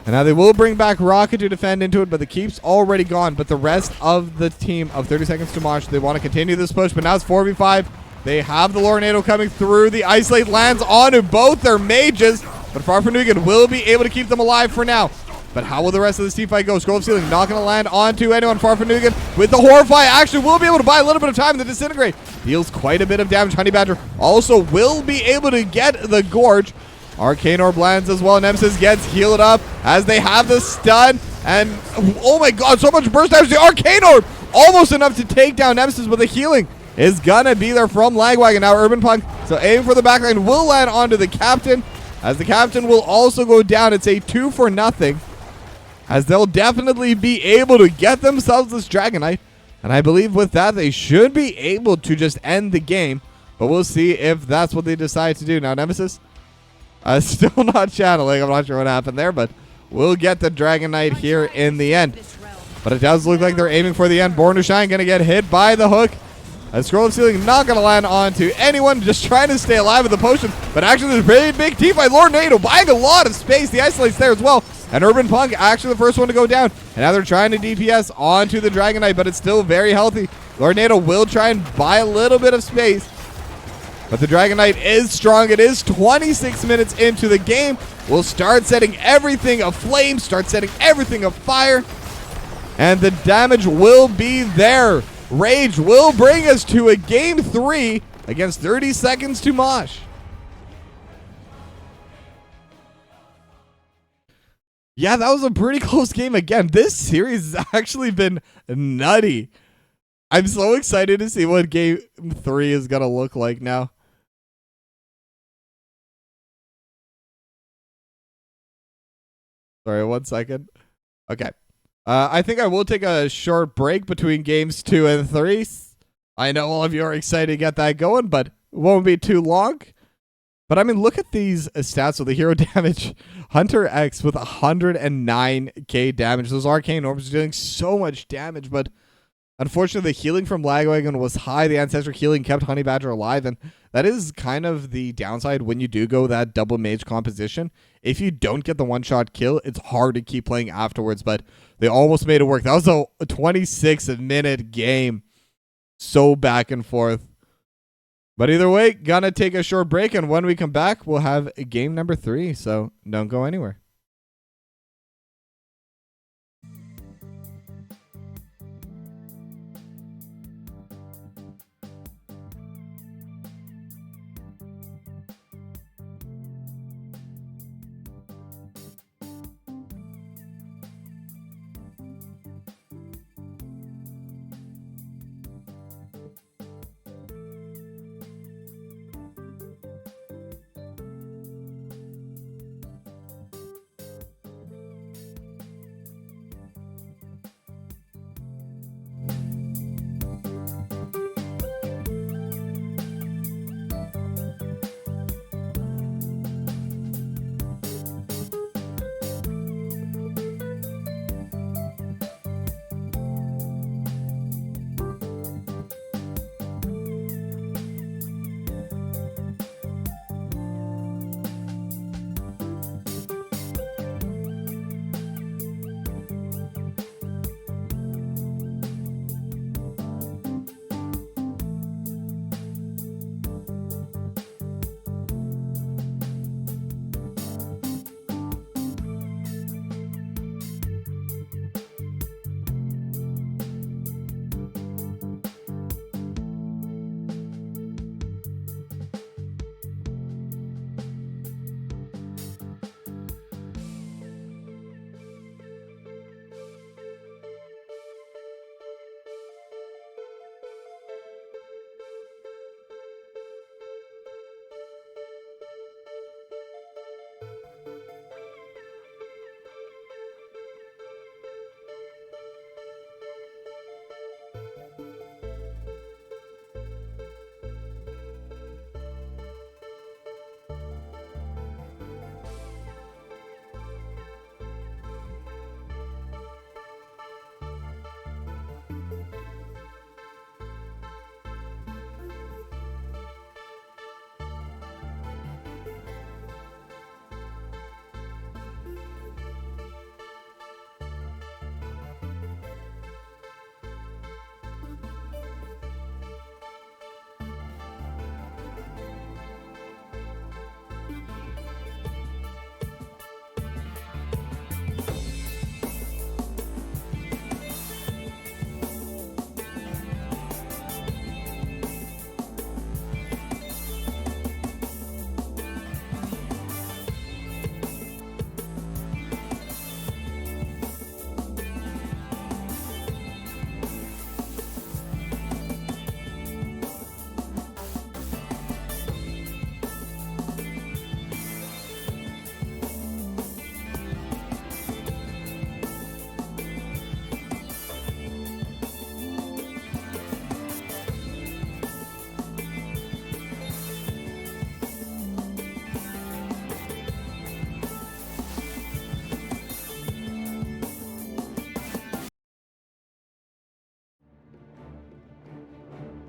And now they will bring back Rocket to defend into it, but the keep's already gone. But the rest of the team of 30 seconds to Mosh, they want to continue this push, but now it's 4v5. They have the Lornado coming through. The Isolate lands onto both their mages, but Farfanugan will be able to keep them alive for now. But how will the rest of this team fight go? Scroll of Sealing not going to land onto anyone. Farfanugan with the Horrify actually will be able to buy a little bit of time. The Disintegrate deals quite a bit of damage. Honey Badger also will be able to get the Gorge. Arcane Orb lands as well. Nemesis gets healed up as they have the stun. And oh my god, so much burst damage. The Arcane Orb almost enough to take down Nemesis, but the healing is gonna be there from Lagwagon. Now Urban Punk, so aiming for the backline, will land onto the captain, as the captain will also go down. It's a 2-for-0, as they'll definitely be able to get themselves this Dragon Knight. And I believe with that, they should be able to just end the game. But we'll see if that's what they decide to do. Now Nemesis, still not channeling. I'm not sure what happened there, but we'll get the Dragon Knight here in the end. But it does look like they're aiming for the end. Born to Shine going to get hit by the hook. A Scroll of Sealing not going to land onto anyone, just trying to stay alive with the potion. But actually, there's a really big team fight. Lornado buying a lot of space. The Isolate's there as well. And Urban Punk actually the first one to go down. And now they're trying to DPS onto the Dragon Knight, but it's still very healthy. Lornado will try and buy a little bit of space. But the Dragon Knight is strong. It is 26 minutes into the game. We'll start setting everything aflame, start setting everything afire, and the damage will be there. Rage will bring us to a game 3 against 30 seconds to Mosh. Yeah, that was a pretty close game again. This series has actually been nutty. I'm so excited to see what game 3 is going to look like now. Sorry, 1 second. Okay. I think I will take a short break between games 2 and 3. I know all of you are excited to get that going, but it won't be too long. But I mean, look at these stats with the hero damage. Hunter X with 109k damage. Those arcane orbs are doing so much damage, but unfortunately, the healing from Lagwagon was high. The Ancestral healing kept Honey Badger alive, and that is kind of the downside when you do go that double mage composition. If you don't get the one-shot kill, it's hard to keep playing afterwards, but they almost made it work. That was a 26-minute game. So back and forth. But either way, gonna take a short break, and when we come back, we'll have game number 3, so don't go anywhere.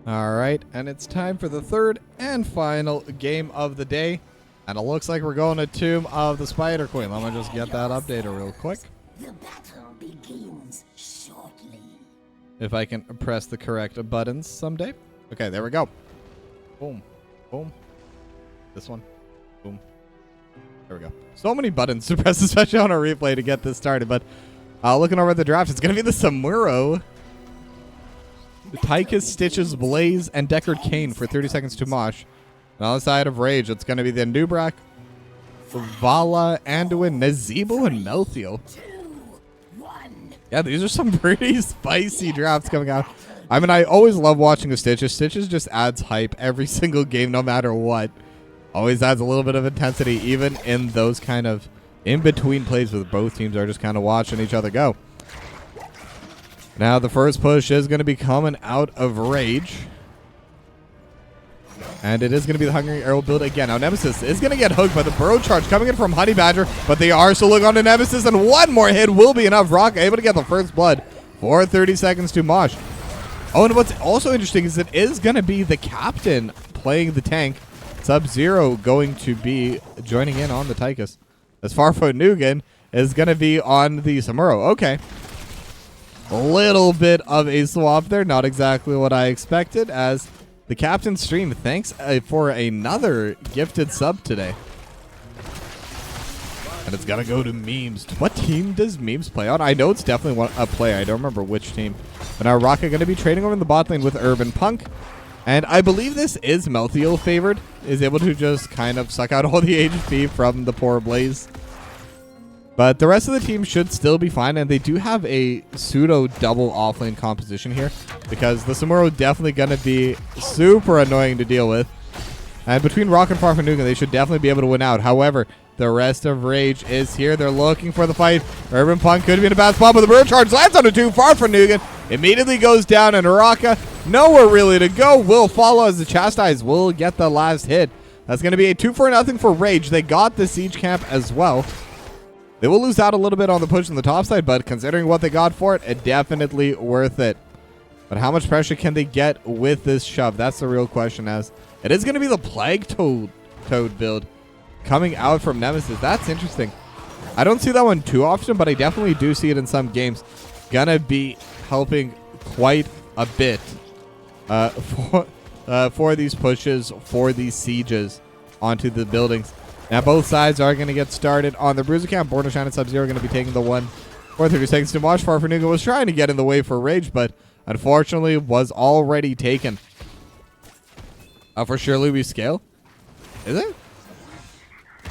All right, and it's time for the third and final game of the day. And it looks like we're going to Tomb of the Spider Queen. Let me just get that updated real quick. The battle begins shortly. If I can press the correct buttons someday. Okay, there we go. Boom. Boom. This one. Boom. There we go. So many buttons to press, especially on a replay to get this started. But looking over at the draft, it's going to be the Samuro, the Tychus, Stitches, Blaze, and Deckard Kane for 30 seconds to Mosh. And on the side of Rage, it's going to be the Nubrak, Vala, Anduin, Nazeebo, and Melthiel. Yeah, these are some pretty spicy drafts coming out. I mean, I always love watching the Stitches. Stitches just adds hype every single game, no matter what. Always adds a little bit of intensity, even in those kind of in-between plays where both teams are just kind of watching each other go. Now, the first push is going to be coming out of Rage. And it is going to be the Hungry Arrow build again. Now, Nemesis is going to get hooked by the Burrow Charge coming in from Honey Badger, but they are still looking on to Nemesis, and one more hit will be enough. Rock able to get the first blood for 30 seconds to Mosh. Oh, and what's also interesting is it is going to be the captain playing the tank. Sub-Zero going to be joining in on the Tychus. As Farfanugan is going to be on the Samuro. Okay. A little bit of a swap there. Not exactly what I expected, as the captain stream, thanks for another gifted sub today. And it's going to go to Memes. What team does Memes play on? I know it's definitely a player. I don't remember which team. But now Rocket going to be trading over in the bot lane with Urban Punk. And I believe this is Melthiel favored. Is able to just kind of suck out all the HP from the poor Blaze. But the rest of the team should still be fine, and they do have a pseudo double offlane composition here, because the Samuro definitely going to be super annoying to deal with. And between Rock and Farfanugan, they should definitely be able to win out. However, the rest of Rage is here. They're looking for the fight. Urban Punk could be in a bad spot, but the Burrow Charge lands on a 2. Farfanugan immediately goes down, and Raka, nowhere really to go, will follow as the Chastise will get the last hit. That's going to be a 2-0 for Rage. They got the Siege Camp as well. They will lose out a little bit on the push on the top side, but considering what they got for it, definitely worth it. But how much pressure can they get with this shove? That's the real question, as it is going to be the Plague Toad build coming out from Nemesis. That's interesting. I don't see that one too often, but I definitely do see it in some games. Gonna be helping quite a bit for these pushes, for these sieges onto the buildings. Now both sides are going to get started on the Bruiser Camp. Border Shine and Sub-Zero are going to be taking the 1 for 30 seconds to Mosh. Farfanugan was trying to get in the way for Rage, but unfortunately was already taken. For Surely We Scale? Is it?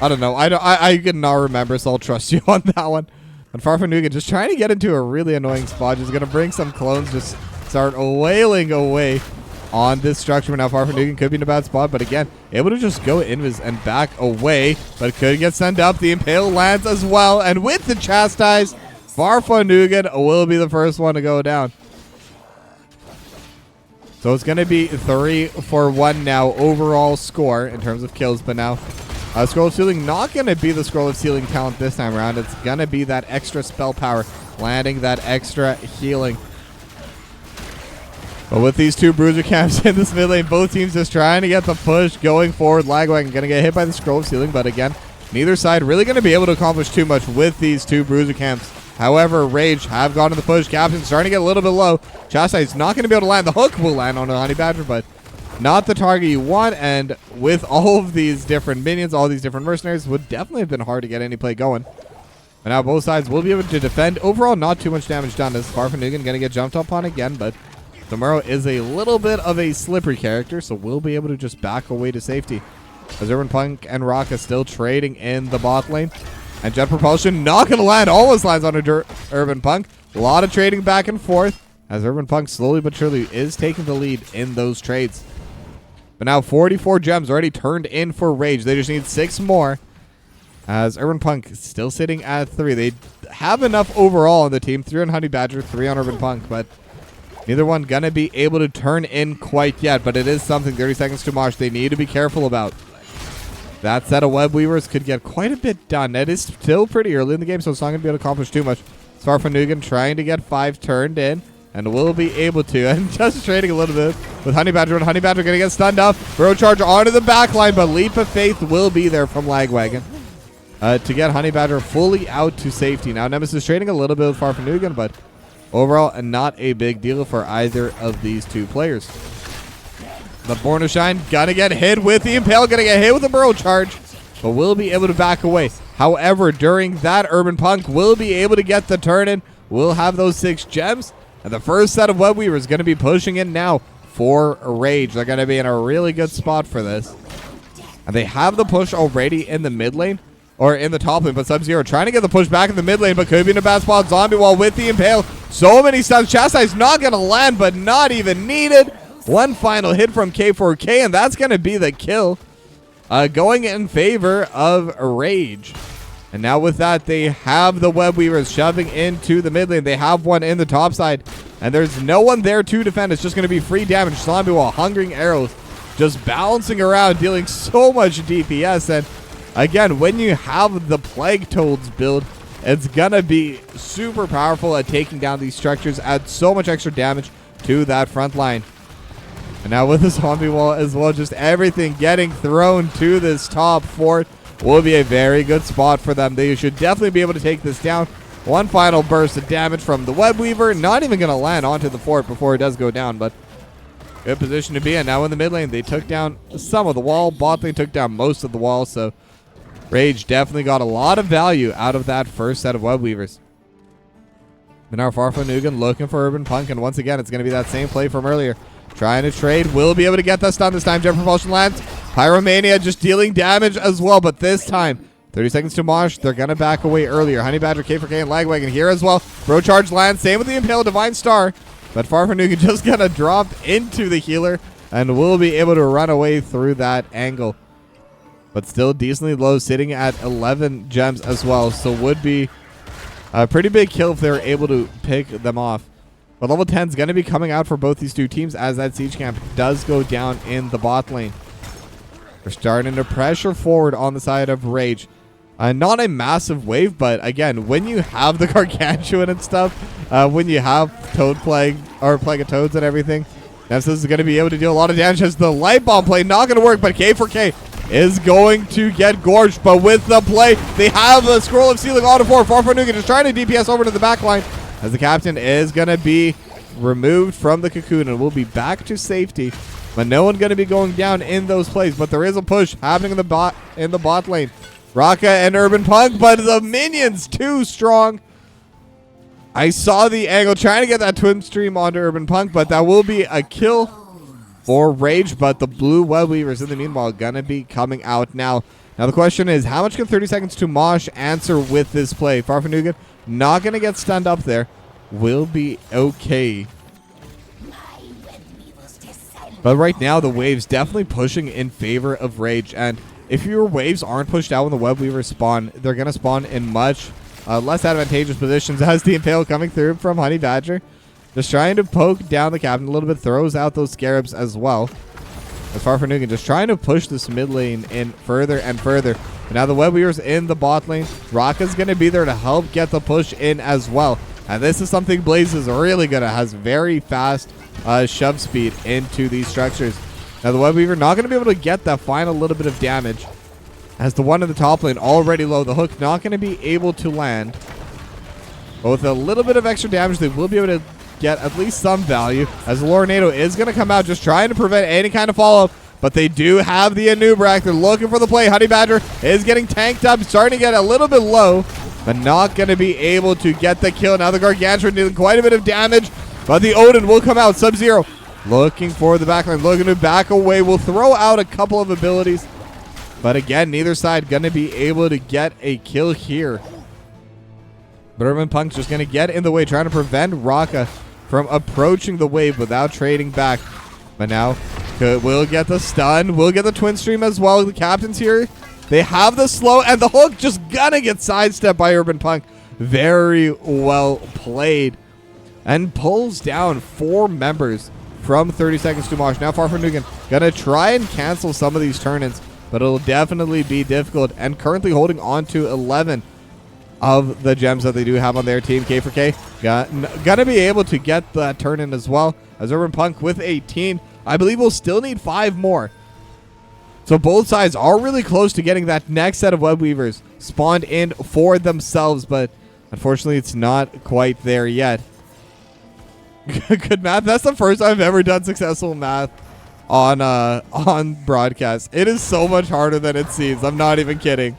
I don't know. I cannot remember, so I'll trust you on that one. And Farfanugan just trying to get into a really annoying spot. Just going to bring some clones, just start wailing away on this structure. Now Farfanugan could be in a bad spot, but again, able to just go invis and back away, but could get sent up. The Impale lands as well, and with the Chastise, Farfanugan will be the first one to go down. So it's going to be 3-1 now overall score in terms of kills, but now Scroll of Sealing not going to be the Scroll of Sealing talent this time around. It's going to be that extra spell power, landing that extra healing. But with these two Bruiser Camps in this mid lane, both teams just trying to get the push going forward. Lagwagon going to get hit by the Scroll of Sealing, but again, neither side really going to be able to accomplish too much with these two Bruiser Camps. However, Rage have gone to the push. Captain starting to get a little bit low. Chastise not going to be able to land. The hook will land on a Honey Badger, but not the target you want. And with all of these different minions, all these different mercenaries, would definitely have been hard to get any play going. But now both sides will be able to defend. Overall, not too much damage done. As Farfanugan going to get jumped up on again, but Samuro is a little bit of a slippery character, so we'll be able to just back away to safety. As Urban Punk and Raka still trading in the bot lane. And Jet Propulsion not going to land. Almost lands on Urban Punk. A lot of trading back and forth, as Urban Punk slowly but surely is taking the lead in those trades. But now 44 gems already turned in for Rage. They just need 6 more. As Urban Punk still sitting at 3. They have enough overall on the team. 3 on Honey Badger, 3 on Urban Punk, but neither one going to be able to turn in quite yet. But it is something, 30 seconds to Mosh, they need to be careful about. That set of Web Weavers could get quite a bit done. It is still pretty early in the game, so it's not going to be able to accomplish too much. Farfanugan trying to get 5 turned in, and will be able to. And just trading a little bit with Honey Badger, and Honey Badger going to get stunned up. Burrow Charge onto the back line, but Leap of Faith will be there from Lagwagon to get Honey Badger fully out to safety. Now Nemesis trading a little bit with Farfanugan, but overall not a big deal for either of these two players. The Born to Shine gonna get hit with the Impale, gonna get hit with the Burrow Charge, but will be able to back away. However, during that, Urban Punk will be able to get the turn in, will have those 6 gems, and the first set of Web Weavers going to be pushing in now for Rage. They're going to be in a really good spot for this. And they have the push already in the mid lane, or in the top lane, but Sub-Zero trying to get the push back in the mid lane, but could be in a bad spot. Zombie Wall with the Impale. So many stuns. Chastise not going to land, but not even needed. One final hit from K4K, and that's going to be the kill. Going in favor of Rage. And now with that, they have the Web Weavers shoving into the mid lane. They have one in the top side, and there's no one there to defend. It's just going to be free damage. Zombie Wall, Hungering Arrows, just bouncing around, dealing so much DPS. And again, when you have the Plague Toads build, it's going to be super powerful at taking down these structures, add so much extra damage to that front line. And now with the Zombie Wall as well, just everything getting thrown to this top fort will be a very good spot for them. They should definitely be able to take this down. One final burst of damage from the Web Weaver. Not even going to land onto the fort before it does go down, but good position to be in. Now in the mid lane, they took down some of the wall. Bot lane took down most of the wall, so Rage definitely got a lot of value out of that first set of Web Weavers. And now Farfanugan looking for Urban Punk, and once again, it's going to be that same play from earlier. Trying to trade, will be able to get that stun this time. Jet Propulsion lands. Pyromania just dealing damage as well, but this time, 30 seconds to Mosh. They're going to back away earlier. Honey Badger, K4K, and Lagwagon here as well. Bro Charge lands. Same with the Impale, Divine Star. But Farfanugan just going to drop into the healer and will be able to run away through that angle. But still decently low, sitting at 11 gems as well. So would be a pretty big kill if they were able to pick them off. But level 10 is going to be coming out for both these two teams as that siege camp does go down in the bot lane. They're starting to pressure forward on the side of Rage. Not a massive wave, but again, when you have the Gargantuan and stuff, when you have Toad Plague, or Plague of Toads and everything, Nemesis is going to be able to deal a lot of damage as the Light Bomb play not going to work, but K4K is going to get gorged. But with the play, they have a Scroll of Sealing auto for Farfanugan, just trying to DPS over to the back line. As the captain is going to be removed from the cocoon and will be back to safety. But no one going to be going down in those plays. But there is a push happening in the bot lane. Raka and Urban Punk, but the minions too strong. I saw the angle trying to get that twin stream onto Urban Punk, but that will be a kill for Rage. But the blue Web Weavers in the meanwhile going to be coming out now. Now the question is, how much can 30 seconds to Mosh answer with this play? Farfanugan not going to get stunned up there. Will be okay. But right now, the waves definitely pushing in favor of Rage. And if your waves aren't pushed out when the Web Weavers spawn, they're going to spawn in much less advantageous positions as the Impale coming through from Honey Badger. Just trying to poke down the captain a little bit. Throws out those Scarabs as well. As Farfanugan just trying to push this mid lane in further and further. But now the Web Weavers in the bot lane. Raka's going to be there to help get the push in as well. And this is something Blaze is really good at. Has very fast shove speed into these structures. Now the Web Weaver not going to be able to get that final little bit of damage. As the one in the top lane already low. The hook not going to be able to land. But with a little bit of extra damage, they will be able to get at least some value. As the Lorenado is going to come out just trying to prevent any kind of follow-up. But they do have the Anubrak. They're looking for the play. Honey Badger is getting tanked up. Starting to get a little bit low. But not going to be able to get the kill. Now the Gargantuan dealing quite a bit of damage. But the Odin will come out. Sub-Zero looking for the backline. Looking to back away. Will throw out a couple of abilities. But again, neither side going to be able to get a kill here. But Urban Punk's just going to get in the way. Trying to prevent Raka from approaching the wave without trading back. But now will get the stun. Will get the twin stream as well. The captain's here. They have the slow, and the hook just gonna get sidestepped by Urban Punk. Very well played. And pulls down 4 members from 30 seconds to Mosh. Now Farfanugan gonna try and cancel some of these turn-ins, but it'll definitely be difficult. And currently holding on to 11 of the gems that they do have on their team. K4K gonna be able to get that turn-in as well. As Urban Punk with 18. I believe we'll still need 5 more. So both sides are really close to getting that next set of Web Weavers spawned in for themselves, but unfortunately it's not quite there yet. Good math. That's the first time I've ever done successful math on broadcast. It is so much harder than it seems. I'm not even kidding.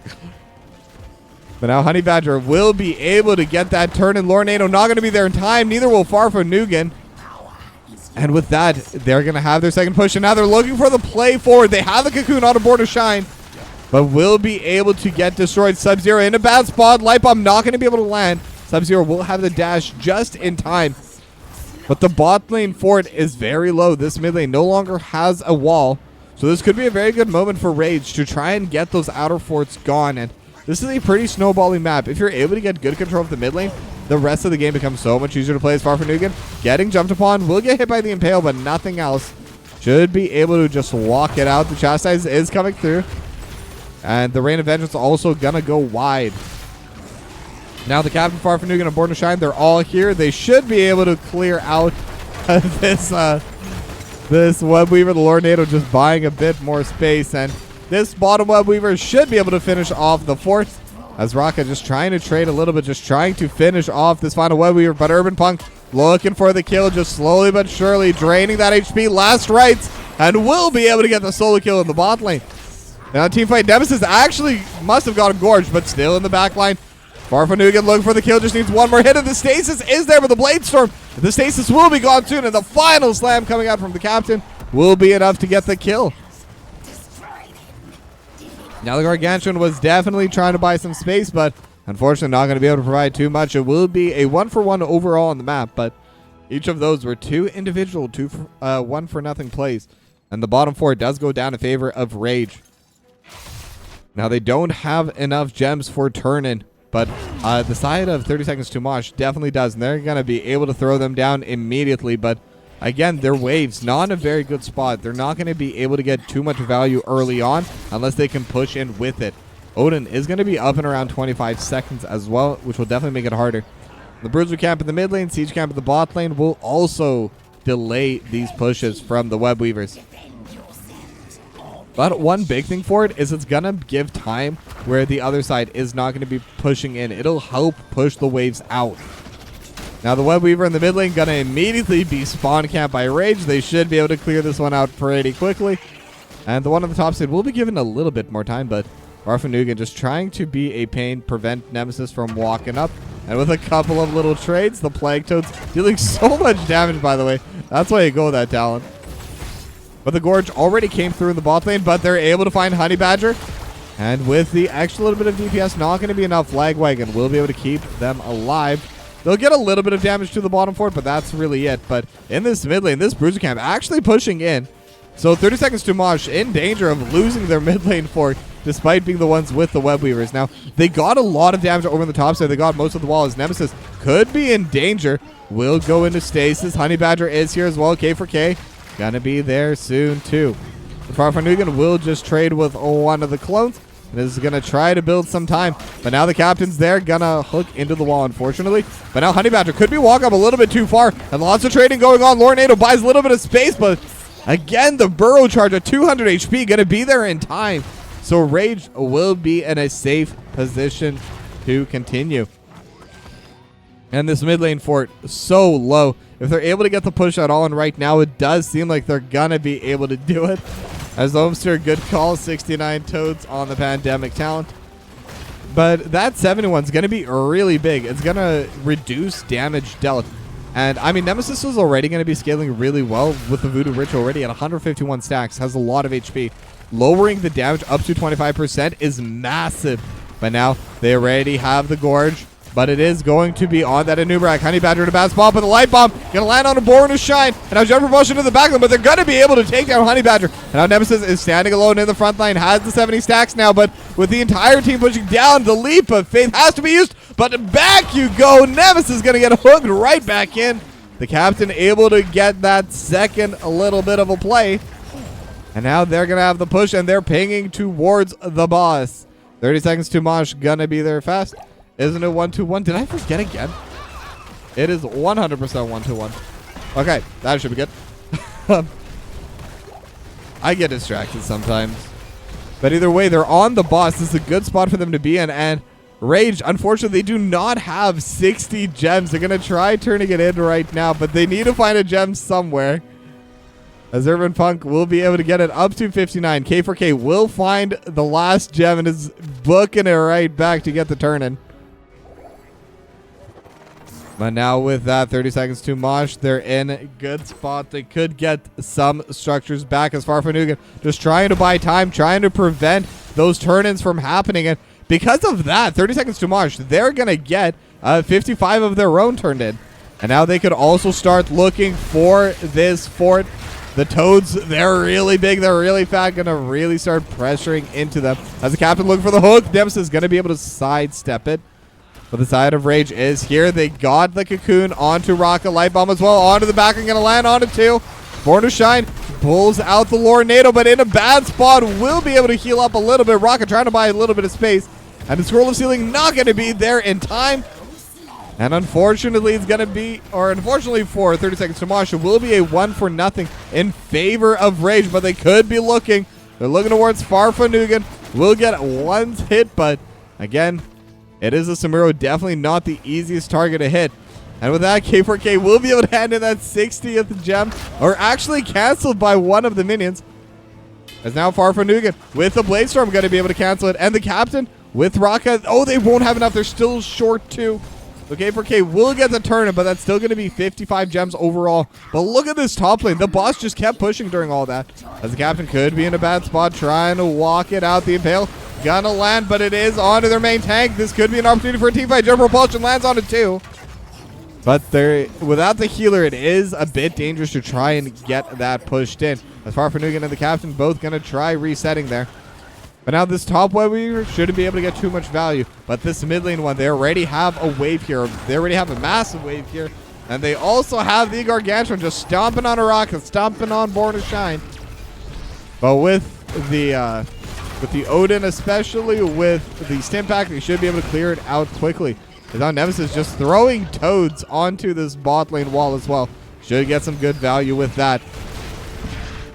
But now Honey Badger will be able to get that turn, and Lornado not going to be there in time. Neither will Farfanugan. And with that, they're going to have their second push, and now they're looking for the play forward. They have the Cocoon on a board to shine, but will be able to get destroyed. Sub-Zero in a bad spot. Light Bomb not going to be able to land. Sub-Zero will have the dash just in time. But the bot lane fort is very low. This mid lane no longer has a wall. So this could be a very good moment for Rage to try and get those outer forts gone. And this is a pretty snowballing map. If you're able to get good control of the mid lane, the rest of the game becomes so much easier to play as Farfanugan. Getting jumped upon, will get hit by the Impale, but nothing else. Should be able to just walk it out. The Chastise is coming through. And the Rain of Vengeance also gonna go wide. Now the Captain, Farfanugan, and Born to Shine, they're all here. They should be able to clear out this Web Weaver. The Lornado just buying a bit more space. And this bottom Web Weaver should be able to finish off the fort. As Raka just trying to trade a little bit, just trying to finish off this final Web Weaver. But Urban Punk looking for the kill, just slowly but surely draining that HP. Last rites, and will be able to get the solo kill in the bot lane. Now teamfight Nemesis actually must have gotten gorged, but still in the back line. Farfanugan looking for the kill, just needs one more hit, and the stasis is there with the Blade Storm. The stasis will be gone soon, and the final slam coming out from the Captain will be enough to get the kill. Now the Gargantuan was definitely trying to buy some space, but unfortunately not going to be able to provide too much. It will be a 1-for-1 overall on the map, but each of those were two individual 1-for-nothing plays. And the bottom four does go down in favor of Rage. Now they don't have enough gems for turn-in, but the side of 30 Seconds to Mosh definitely does, and they're going to be able to throw them down immediately. But again, their waves not in a very good spot. They're not going to be able to get too much value early on unless they can push in with it. Odin is going to be up and around 25 seconds as well, which will definitely make it harder. The Bruiser camp in the mid lane, Siege camp in the bot lane will also delay these pushes from the Web Weavers. But one big thing for it is it's going to give time where the other side is not going to be pushing in. It'll help push the waves out. Now the Web Weaver in the mid lane going to immediately be spawn camped by Rage. They should be able to clear this one out pretty quickly. And the one on the top side will be given a little bit more time, but Farfanugan just trying to be a pain, prevent Nemesis from walking up. And with a couple of little trades, the Plague Toads dealing so much damage, by the way. That's why you go with that talent. But the Gorge already came through in the bot lane, but they're able to find Honey Badger. And with the extra little bit of DPS, not going to be enough. Lagwagon will be able to keep them alive. They'll get a little bit of damage to the bottom fort, but that's really it. But in this mid lane, this Bruiser camp actually pushing in. So 30 Seconds to Mosh in danger of losing their mid lane fort, despite being the ones with the Web Weavers. Now, they got a lot of damage over on the top side. They got most of the wall as Nemesis could be in danger. Will go into stasis. Honey Badger is here as well. K for K. Gonna be there soon, too. Farfanugan will just trade with one of the clones. And is going to try to build some time. But now the Captain's there. Gonna hook into the wall, unfortunately. But now Honey Badger could be walking up a little bit too far. And lots of trading going on. Lornado buys a little bit of space. But again, the Burrow charge at 200 HP. Going to be there in time. So Rage will be in a safe position to continue. And this mid lane fort so low. If they're able to get the push at all, and right now it does seem like they're going to be able to do it. As Omster, good call, 69 Toads on the Pandemic talent. But that 71 is going to be really big. It's going to reduce damage dealt. And, I mean, Nemesis is already going to be scaling really well with the Voodoo Ritual already at 151 stacks. Has a lot of HP. Lowering the damage up to 25% is massive. But now they already have the Gorge. But it is going to be on that Anubarak. Honey Badger in a bad spot, but the Light Bomb going to land on a Born to Shine. And now Jump Promotion to the back line, but they're going to be able to take down Honey Badger. And now Nemesis is standing alone in the front line, has the 70 stacks now, but with the entire team pushing down, the Leap of Faith has to be used. But back you go. Nemesis is going to get hooked right back in. The Captain able to get that second a little bit of a play. And now they're going to have the push, and they're pinging towards the boss. 30 Seconds to Mosh going to be there fast. Isn't it 1-2-1? Did I forget again? It is 100% 1-2-1. Okay, that should be good. I get distracted sometimes. But either way, they're on the boss. This is a good spot for them to be in. And Rage, unfortunately, they do not have 60 gems. They're going to try turning it in right now, but they need to find a gem somewhere. as Urban Punk will be able to get it up to 59. K4K will find the last gem and is booking it right back to get the turn in. But now with that, 30 seconds to Mosh, they're in a good spot. They could get some structures back as Farfanugan just trying to buy time, trying to prevent those turn-ins from happening. And because of that, 30 seconds to Mosh, they're going to get 55 of their own turned in. And now they could also start looking for this fort. The Toads, they're really big, they're really fat, going to really start pressuring into them. As the captain looking for the hook, Nemesis is going to be able to sidestep it. But the side of Rage is here. They got the cocoon onto Rocket Light Bomb as well. Onto the back and going to land onto 2. Born to Shine pulls out the Lornado, but in a bad spot. Will be able to heal up a little bit. Rocket trying to buy a little bit of space. And the Scroll of Sealing not going to be there in time. And unfortunately, it's going to be, or unfortunately for 30 seconds to Mosh, it will be a 1-0 in favor of Rage. But they could be looking. They're looking towards Farfanugan. Will get one hit, but again, it is a Samuro, definitely not the easiest target to hit. And with that, K4K will be able to hand in that 60th gem, or actually canceled by one of the minions. As now Farfanugan with the Blade Storm going to be able to cancel it. And the captain with Rocket. Oh, they won't have enough. They're still short too. So K4K will get the turn, but that's still going to be 55 gems overall. But look at this top lane. The boss just kept pushing during all that. As the captain could be in a bad spot, trying to walk it out the Impale. Gonna land, but it is onto their main tank. This could be an opportunity for a team fight. Jump Propulsion lands on it too. But without the healer, it is a bit dangerous to try and get that pushed in. As Farfanugan and the captain both going to try resetting there. But now this top web weaver shouldn't be able to get too much value. But this mid lane one, they already have a wave here. They already have a massive wave here. And they also have the Gargantuan just stomping on a rocket, stomping on Born to Shine. But with the Odin, especially with the Stim Pack, they should be able to clear it out quickly. Because now Nemesis just throwing Toads onto this bot lane wall as well. Should get some good value with that.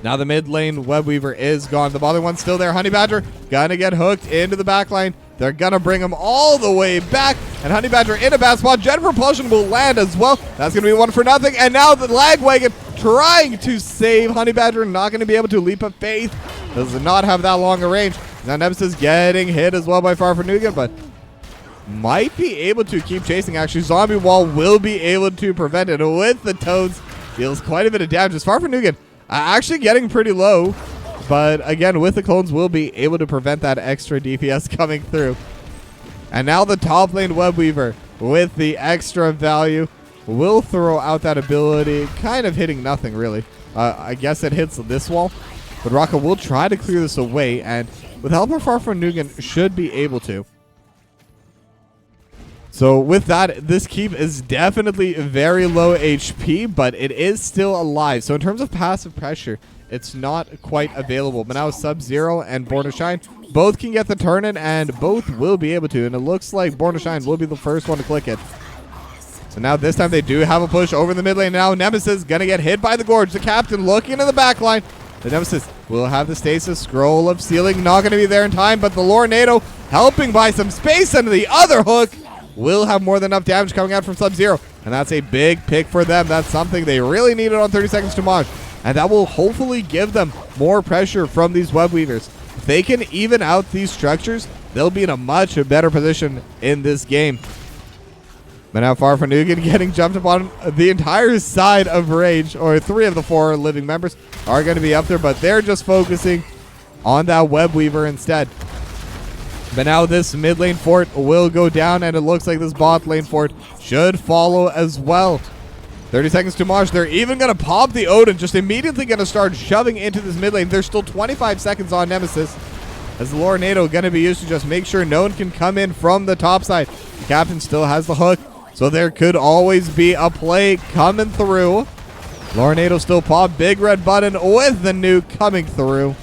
Now the mid lane Web Weaver is gone. The bottom one's still there. Honey Badger gonna get hooked into the back line. They're gonna bring him all the way back. And Honey Badger in a bad spot. Jet Propulsion will land as well. That's gonna be 1-0. And now the Lagwagon trying to save Honey Badger. Not gonna be able to. Leap of Faith does not have that long a range. Now Nemesis getting hit as well by Farfanugan, but might be able to keep chasing. Actually, Zombie Wall will be able to prevent it with the Toads. Deals quite a bit of damage. As Farfanugan actually getting pretty low, but again, with the clones, will be able to prevent that extra DPS coming through. And now the top lane Web Weaver with the extra value will throw out that ability, kind of hitting nothing really. I guess it hits this wall, but Raka will try to clear this away, and with help of Farfanugan should be able to. So with that, this keep is definitely very low HP, but it is still alive. So in terms of passive pressure, it's not quite available. But now Sub-Zero and Born to Shine both can get the turn in, and both will be able to. And it looks like Born to Shine will be the first one to click it. So now this time they do have a push over the mid lane. Now Nemesis going to get hit by the Gorge. The captain looking in the back line. The Nemesis will have the stasis. Scroll of Sealing not going to be there in time, but the Lornado helping by some space, and the other hook will have more than enough damage coming out from Sub-Zero. And that's a big pick for them. That's something they really needed on 30 seconds to Mosh. And that will hopefully give them more pressure from these Web Weavers. If they can even out these structures, they'll be in a much better position in this game. But now Farfanugan getting jumped upon. The entire side of Rage, or 3 of the 4 living members, are going to be up there, but they're just focusing on that Web Weaver instead. But now this mid lane fort will go down, and it looks like this bot lane fort should follow as well. 30 seconds to Mosh. They're even going to pop the Odin, just immediately going to start shoving into this mid lane. There's still 25 seconds on Nemesis, as the Lornado going to be used to just make sure no one can come in from the top side. The captain still has the hook, so there could always be a play coming through. Lornado still pop. Big red button with the nuke coming through.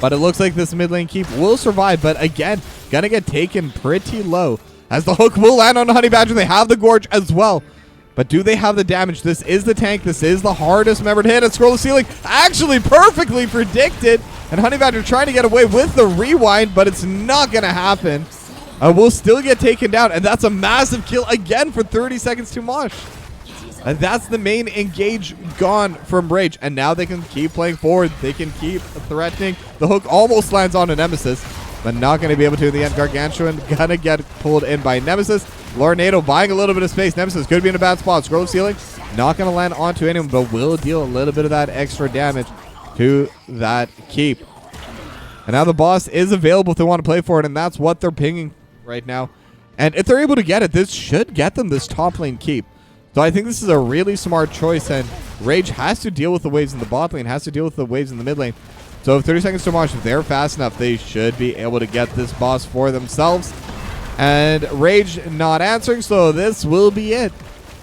But it looks like this mid lane keep will survive, but again, gonna get taken pretty low. As the hook will land on Honey Badger, they have the Gorge as well. But do they have the damage? This is the tank. This is the hardest member to hit. And Scroll of Sealing actually perfectly predicted. And Honey Badger trying to get away with the rewind, but it's not gonna happen. Will still get taken down, and that's a massive kill again for 30 seconds to Mosh. And that's the main engage gone from Rage. And now they can keep playing forward. They can keep threatening. The hook almost lands on a Nemesis, but not going to be able to in the end. Gargantuan gonna get pulled in by Nemesis. Lornado buying a little bit of space. Nemesis could be in a bad spot. Scroll of Ceiling, not going to land onto anyone, but will deal a little bit of that extra damage to that keep. And now the boss is available if they want to play for it, and that's what they're pinging right now. And if they're able to get it, this should get them this top lane keep. So I think this is a really smart choice, and Rage has to deal with the waves in the bot lane, has to deal with the waves in the mid lane. So 30 seconds to Mosh, if they're fast enough, they should be able to get this boss for themselves. And Rage not answering, so this will be it.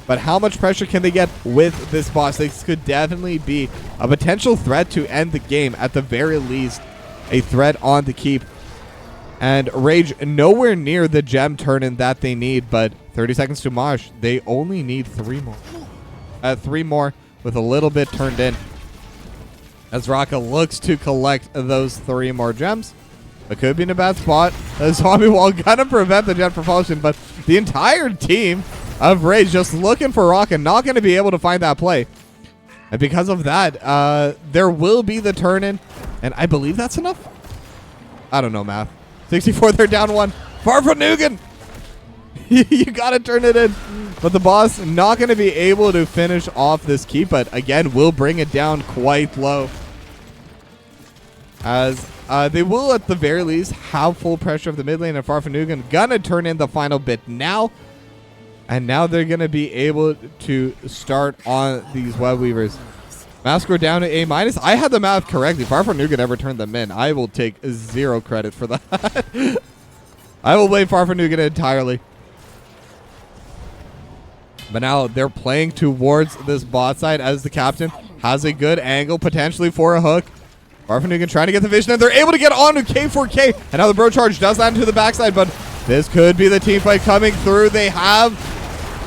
But how much pressure can they get with this boss? This could definitely be a potential threat to end the game, at the very least, a threat on the keep. And Rage nowhere near the gem turn-in that they need, but 30 seconds to Mosh. They only need 3 more. 3 more with a little bit turned in. As Raka looks to collect those 3 more gems. It could be in a bad spot. The zombie wall gonna prevent the jet propulsion, but the entire team of Rage just looking for Raka, not gonna be able to find that play. And because of that, there will be the turn-in, and I believe that's enough. I don't know math. 64, they're down 1. Farfanugan! You gotta turn it in. But the boss not gonna be able to finish off this keep, but again, will bring it down quite low. As they will, at the very least, have full pressure of the mid lane, and Farfanugan gonna turn in the final bit now. And now they're gonna be able to start on these Web Weavers. Mask down to A-. I had the math correctly. Farfanugan never turned them in. I will take 0 credit for that. I will blame Farfanugan entirely. But now they're playing towards this bot side as the captain has a good angle potentially for a hook. Farfanugan trying to get the vision, and they're able to get onto K4K. And now the bro charge does land to the backside, but this could be the team fight coming through. They have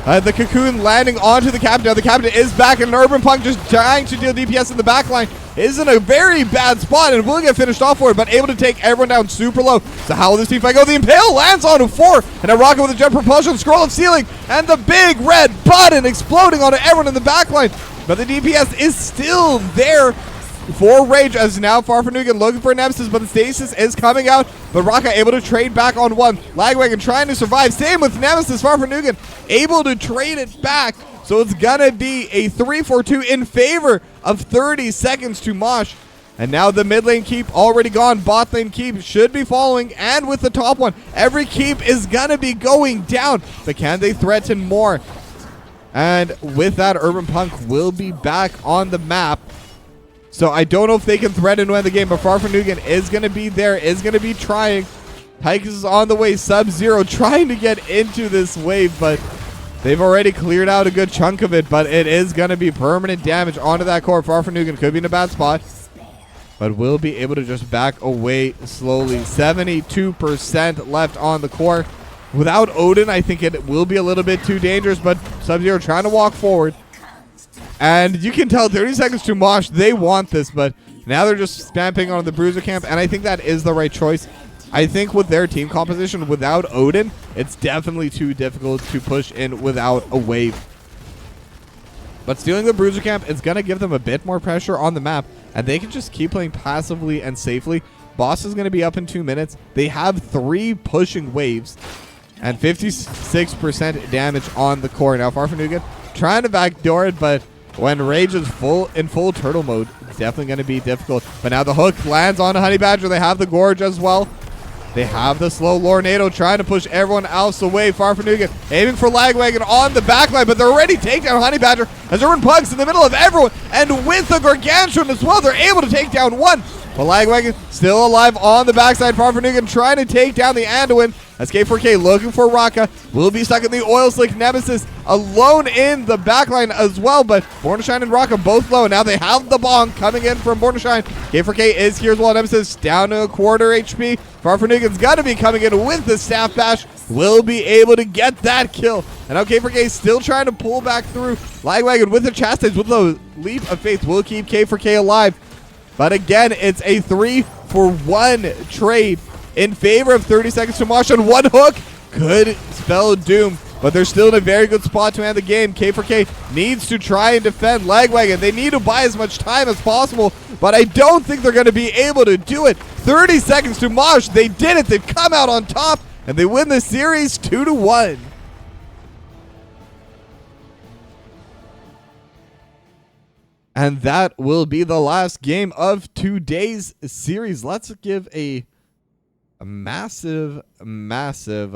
the cocoon landing onto the captain. Now the captain is back, and Urban Punk just trying to deal DPS in the backline is in a very bad spot and will get finished off for it, but able to take everyone down super low. So how will this team fight go? The Impale lands onto 4, and a rocket with a jet propulsion, scroll of ceiling, and the big red button exploding onto everyone in the backline. But the DPS is still there for Rage, as now Farfanugan looking for a Nemesis, but the stasis is coming out. But Raka able to trade back on 1. Lagwagon trying to survive. Same with Nemesis. Farfanugan able to trade it back. So it's gonna be a 3-4-2 in favor of 30 seconds to Mosh. And now the mid lane keep already gone. Bot lane keep should be following, and with the top one, every keep is gonna be going down. But can they threaten more? And with that, Urban Punk will be back on the map. So I don't know if they can threaten win the game, but Farfanugan is going to be there, is going to be trying. Tychus is on the way, Sub-Zero trying to get into this wave, but they've already cleared out a good chunk of it, but it is going to be permanent damage onto that core. Farfanugan could be in a bad spot, but will be able to just back away slowly. 72% left on the core. Without Odin, I think it will be a little bit too dangerous, but Sub-Zero trying to walk forward. And you can tell 30 seconds to Mosh, they want this, but now they're just stamping on the Bruiser camp, and I think that is the right choice. I think with their team composition without Odin, it's definitely too difficult to push in without a wave. But stealing the Bruiser camp is going to give them a bit more pressure on the map, and they can just keep playing passively and safely. Boss is going to be up in 2 minutes. They have 3 pushing waves and 56% damage on the core. Now Farfanugan trying to backdoor it, but when Rage is in full turtle mode, it's definitely going to be difficult. But now the hook lands on Honey Badger. They have the Gorge as well. They have the slow Lornado trying to push everyone else away. Farfanugan aiming for Lagwagon on the backline, but they're already taking down Honey Badger as Urban Punk's in the middle of everyone. And with the Gargantuan as well, they're able to take down 1. But Lagwagon still alive on the backside. Farfanugan trying to take down the Anduin. As K4K looking for Raka. Will be stuck in the Oil Slick. Nemesis alone in the backline as well. But Born to Shine and Raka both low. Now they have the bonk coming in from Born to Shine. K4K is here as well. Nemesis down to a quarter HP. Farfanugan's got to be coming in with the Staff Bash. Will be able to get that kill. And now K4K still trying to pull back through. Lagwagon with the Chastise with the Leap of Faith will keep K4K alive. But again, it's a 3-for-1 trade in favor of 30 seconds to Mosh, and 1 hook could spell doom. but they're still in a very good spot to end the game. K4K needs to try and defend Lagwagon. They need to buy as much time as possible, but I don't think they're going to be able to do it. 30 seconds to Mosh. They did it. They've come out on top, and they win the series 2-1. And that will be the last game of today's series. Let's give a massive 2-1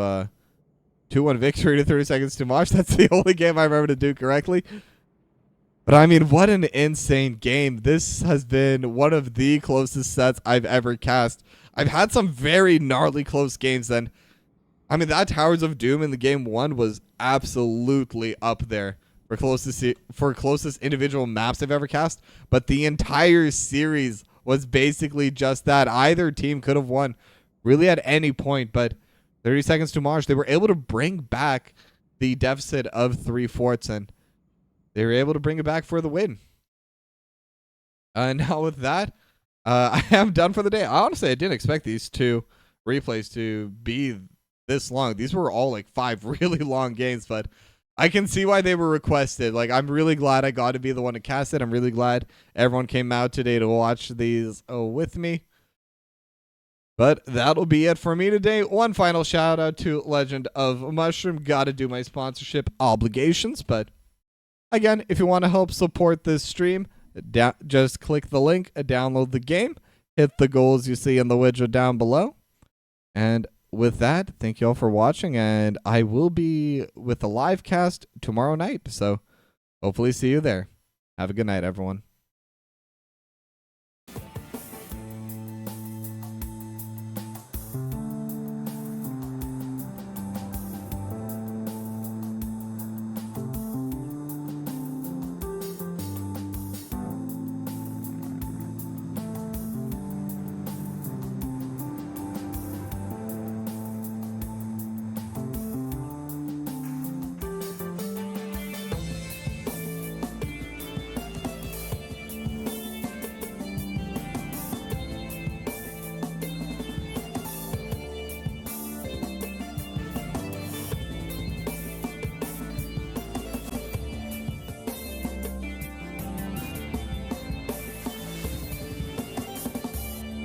victory to 30 seconds to Mosh. That's the only game I remember to do correctly. But I mean, what an insane game. This has been one of the closest sets I've ever cast. I've had some very gnarly close games, and I mean, that Towers of Doom in the game 1 was absolutely up there for closest individual maps I've ever cast. But the entire series was basically just that. Either team could have won really at any point, but 30 seconds to Mosh, they were able to bring back the deficit of 3 forts, and they were able to bring it back for the win. Now with that, I am done for the day. Honestly, I didn't expect these 2 replays to be this long. These were all like 5 really long games, but I can see why they were requested. Like, I'm really glad I got to be the one to cast it. I'm really glad everyone came out today to watch these with me. But that'll be it for me today. One final shout out to Legend of Mushroom. Gotta do my sponsorship obligations. But again, if you want to help support this stream, just click the link, download the game, hit the goals you see in the widget down below. And with that, thank you all for watching, and I will be with a live cast tomorrow night. So hopefully see you there. Have a good night, everyone.